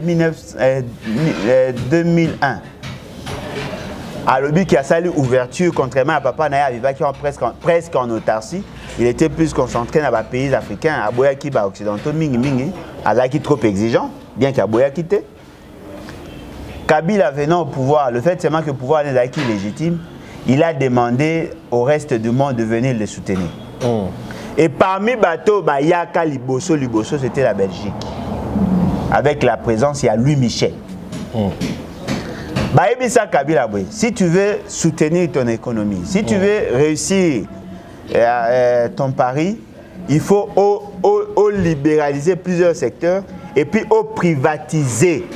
A: 2001. À l'objet qui a sali ouverture, contrairement à Papa Naya Aviva qui est presque en autarcie, il était plus concentré dans les pays africains, à Boyaki, occidentaux, mingi, à qui trop exigeant, bien qu'à Boyaki. Kabila venant au pouvoir, le fait seulement que le pouvoir n'est pas légitime, il a demandé au reste du monde de venir le soutenir. Et parmi les bateaux, Yaka Liboso, c'était la Belgique. Avec la présence, il y a Louis Michel. Si tu veux soutenir ton économie, si tu veux réussir ton pari, il faut libéraliser plusieurs secteurs et puis privatiser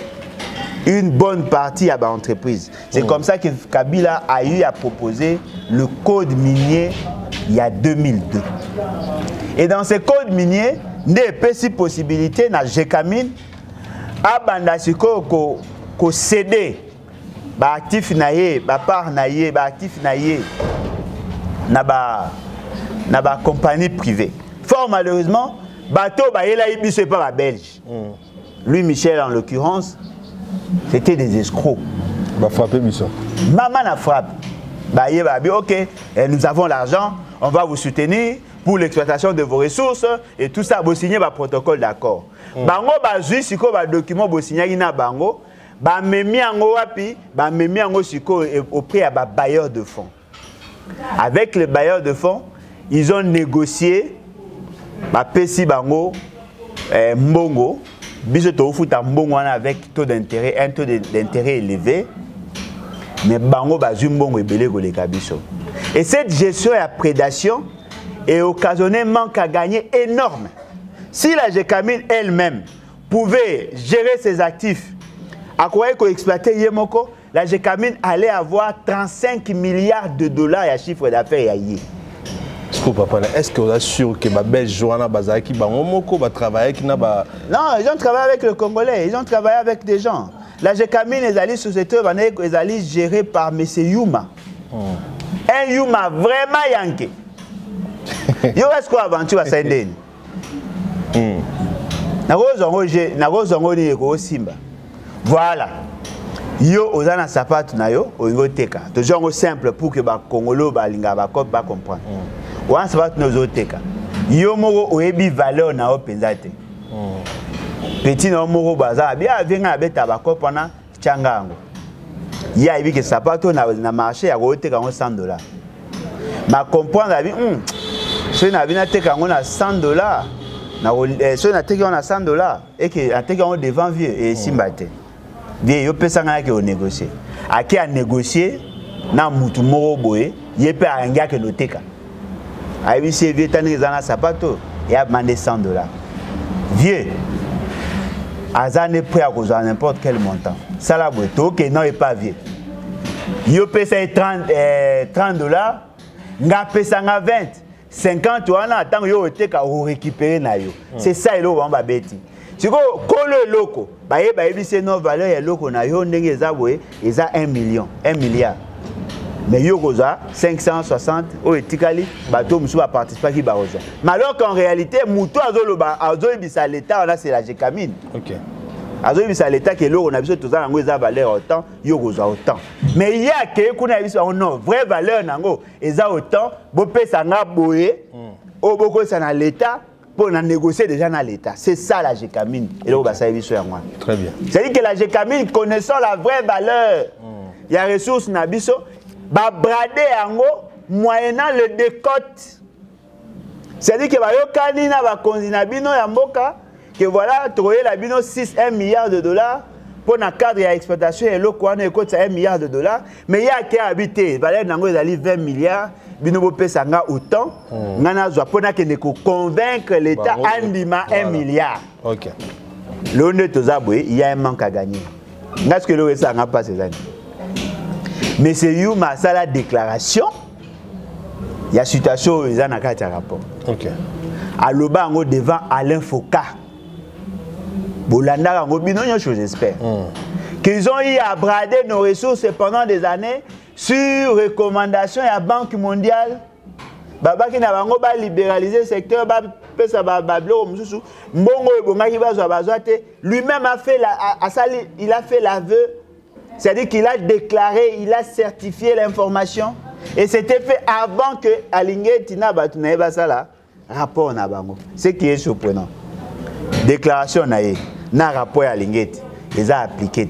A: une bonne partie à l'entreprise. C'est comme ça que Kabila a eu à proposer le code minier il y a 2002. Et dans ce code minier, il y a une possibilité dans Gécamine à Bandasiko ko céder actif naie, part naie, actif naie na ba compagnie privée. Fort malheureusement, bateau c'est pas la Belge. Lui Michel en l'occurrence, c'était des escrocs.
B: Frappé Bisson.
A: Maman a frappé. Ok, nous avons l'argent, on va vous soutenir pour l'exploitation de vos ressources et tout ça, vous signez un protocole d'accord. Bango bazui siko ba document vous signez na bango, ba memi ango wapi, ba memi ango siko auprès à ba bailleur de fonds. Avec les bailleurs de fonds, ils ont négocié ba pesi bango mbongo, biso to futa mbongo avec taux d'intérêt, un taux d'intérêt élevé. Mais bango bazui mbongo ebele goleka biso. Et cette gestion et la prédation est occasionné manque à gagner énorme. Si la Gécamine elle-même pouvait gérer ses actifs, à quoi exploiter Yemoko, la Gécamine allait avoir 35 milliards de dollars à chiffre d'affaires.
B: Est-ce qu'on est sûr que les Belges Joana Bazaki va travailler avec
A: Non, ils ont travaillé avec le Congolais, ils ont travaillé avec des gens. La Gécamine, les alliés sociétés, les alliés gérés par M. Yuma. Un Yuma vraiment yanké. Yo est-ce quoi aventure à Saint-Denis? Voilà. Yo ozana sapato na yo oingo teka. Toujours simple pour que ba Congolo ba linga ba cop ba comprendre. Wan sapato no zo teka. Yo moko oyebi valeur na openzate. Petit no moko baza bien venga beta ba cop na changango. Ya ibi ke sapato na marché ya ko teka $100. Ma comprendre abi si na bina teka ngona $100 na so na teka ngona $100 et que a teka ngona devant vieux et simbate. Vieux yo pesa ngana ke o négocier. Aki a négocier na mutu moko boye, yepe a nga ke no teka. Aibi si vieux tani zana sapato et a demandé $100. Vieux azane prêt à causer n'importe quel montant. Ça la boye to que non est pas vieux. Yo pesa $30, nga pesa nga 20, 50 wana attend yo teka o récupérer na yo. C'est ça elo ba beti. Siko kolo loko, ba yebi c'est no valeur ya loko na yo ndenge eza boye, eza 1 million, 1 milliard. Mais yo goza 560 o etikali bato musu ba participer ki ba roza. Mais alors qu'en réalité muto azoloba azoyebisa l'état là c'est la Gécamine. OK. Azoyebisa l'état que loko na biso tozana ngo eza valeur autant, yo goza autant. Mais il y a que kuna biso non, vraie valeur nango eza autant, bo pesa nga boye, o boko ça na l'état pour négocier déjà dans l'état. C'est ça la Gécamine. Et là,
B: très bien.
A: C'est-à-dire que la Gécamine, connaissant la vraie valeur, il y a ressources nabiso, va brader en haut, moyennant le décote. C'est-à-dire que va yokanina va konzinabino ya mboka, que voilà, trouver la bino 1 milliard de dollars pour un cadre d'exploitation et l'eau quoi, écoute 1 milliard de dollars, mais il y a qui a habité, valeur nango ezali 20 milliards. Bino pesa nga autant ngana zo pona ke neko convaincre l'état andima 1 milliard.
B: OK.
A: Le net tozabwe, il y a un manque à gagner. Est-ce que le ça n'a pas ces années? Mais c'est Yuma ça la déclaration. Il y a situation ils en a quatre rapport.
B: OK.
A: À loba ngo devant Alain Foucault. Bolanda ngo bino chose j'espère. Qu'ils ont eu à brader nos ressources pendant des années sur recommandation de la Banque mondiale babaki na bango ba libéraliser secteur ba pesa ba bloko mususu mbongo ebongaki bazwa te lui-même il a fait l'aveu, c'est-à-dire qu'il a déclaré, il a certifié l'information et c'était fait avant que Alingeti na batu na basala rapport na bango. Ce qui est surprenant, déclaration na rapport à Alingeti ils ont appliqué.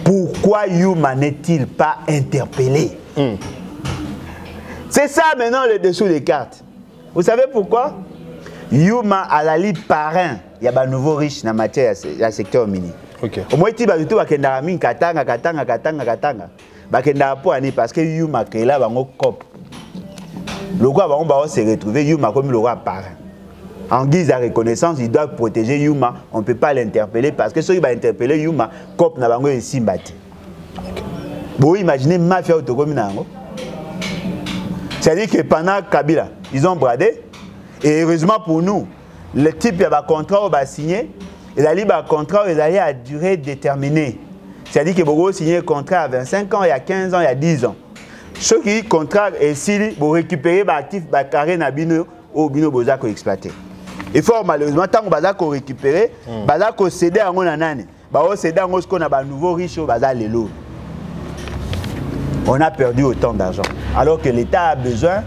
A: Pourquoi Yuma n'est-il pas interpellé? C'est ça maintenant le dessous des cartes. Vous savez pourquoi? Yuma a la libre parrain. Il y a un nouveau riche dans la matière du secteur mini. Au moins, il y a tout katanga. Parce que Yuma est là, cop. Le gars va se retrouver Yuma comme le roi parrain. En guise de reconnaissance, il doit protéger Yuma. On ne peut pas l'interpeller parce que si il va interpeller Yuma, cop n'a pas simbati. Vous imaginez mafia autocommune. C'est-à-dire que pendant Kabila, ils ont bradé. Et heureusement pour nous, le type a un contrat va signer. Il a un contrat à durée déterminée. C'est-à-dire que vous signer un contrat à 25 ans, il y a 15 ans, il y a 10 ans. Ceux qui contrat et si vous récupérez l'actif, carré na bino au bino boza ko exploiter. Il faut malheureusement tant que baza ko récupérer, baza ko céder à mon nanane. Ba o céder à ce qu'on a un nouveau riche au baza lelo. On a perdu autant d'argent. Alors que l'État a besoin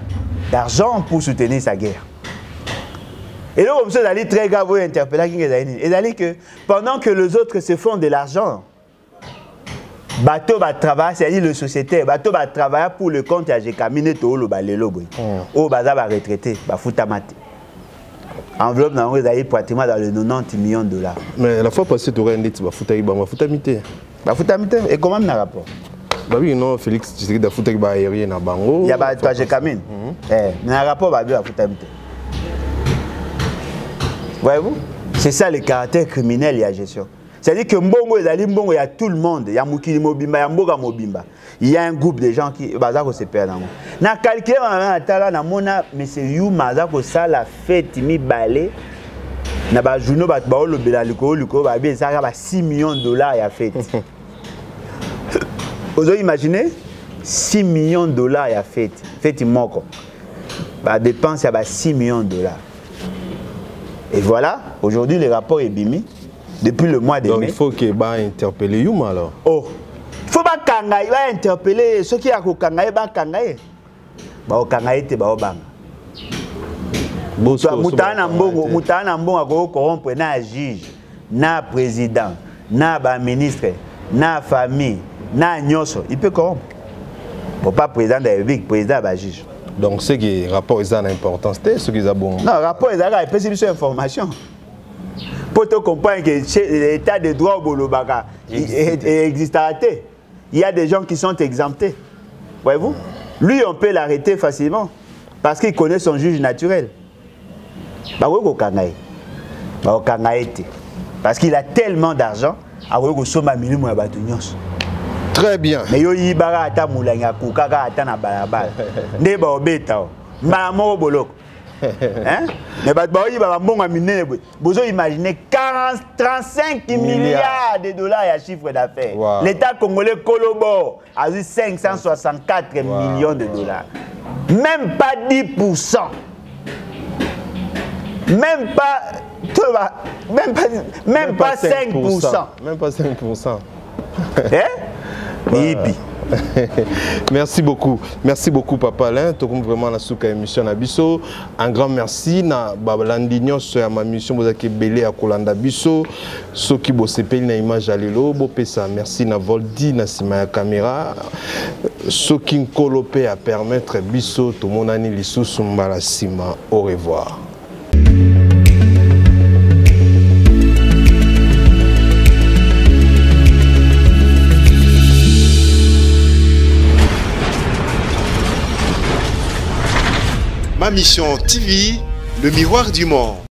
A: d'argent pour soutenir sa guerre. Et là, comme ça, c'est très grave, vous interpellez. C'est-à-dire que pendant que les autres se font de l'argent, bateau va travailler, c'est-à-dire le sociétaire, bateau va travailler pour le compte à Jekamine, Tolo, Balelo, au Baza va retraiter, va foutre mate. Enveloppe, vous avez pratiquement dans les 90 millions de dollars. Mais
B: la fois passée, tu aurais un dit, va foutre mite.
A: Va foutre mite. Et comment on a rapport?
B: Bah oui, non, Félix, tu sais que tu as aérien dans Bango.
A: Il y a pas de Jekamine. Mais un rapport va bien à foutre mite. Voyez-vous? C'est ça le caractère criminel et la gestion. C'est-à-dire que Mbongo, il y a tout le monde. Il y a Moukili Mobimba, il y a Mboga Mobimba. Il y a un groupe de gens qui se perdent. Na calculé, mais c'est Yuma, ça la fête, mi balé. Na ba journaux ba le belaliko, ça a 6 millions de dollars à fête. Vous avez imaginé 6 millions de dollars à fête. Fête moko. Ba dépense à 6 millions de dollars. Et voilà, aujourd'hui le rapport est bimi. Depuis le mois de mai.
B: Donc il faut qu'il va interpeller Yuma alors.
A: Oh, il faut pas kangaï, il va interpeller ceux qui ont kangaï, ba kangaï. Ba kangaï te ba obanga. Mutana mbongo ako corrompre na juge, na président, na ba ministre, na famille, na nyoso, il peut corrompre. Bon pas président de la République, président ba juge.
B: Donc c'est que rapport ils ont l'importance, c'est ce qu'ils ont bon.
A: Non, rapport ils ont la information. Pour te comprendre que l'état de droit au Bolobaka existe. Il y a des gens qui sont exemptés. Voyez-vous? Lui, on peut l'arrêter facilement parce qu'il connaît son juge naturel. Parce qu'il a tellement d'argent.
B: Très bien.
A: Mais il y a hein? Mais vous imaginez 35 milliards de dollars à chiffre d'affaires. Wow. L'État congolais Colombo a eu 564 millions de dollars. Même pas 10%. Même pas 5%.
B: Même pas 5%.
A: Hein?
B: Merci beaucoup Papa Alain. Tu as vraiment la émission Nabiso. Un grand merci na balandignon sur ma mission bozaki belé à Kolanda Biso. Ceux qui bossent payé na image à l'élo, bopesa. Merci na Voldi na sima caméra. Ceux qui colopé à permettre Biso tout mon ani lisou sumbala sima. Au revoir.
C: Ma mission TV, le miroir du monde.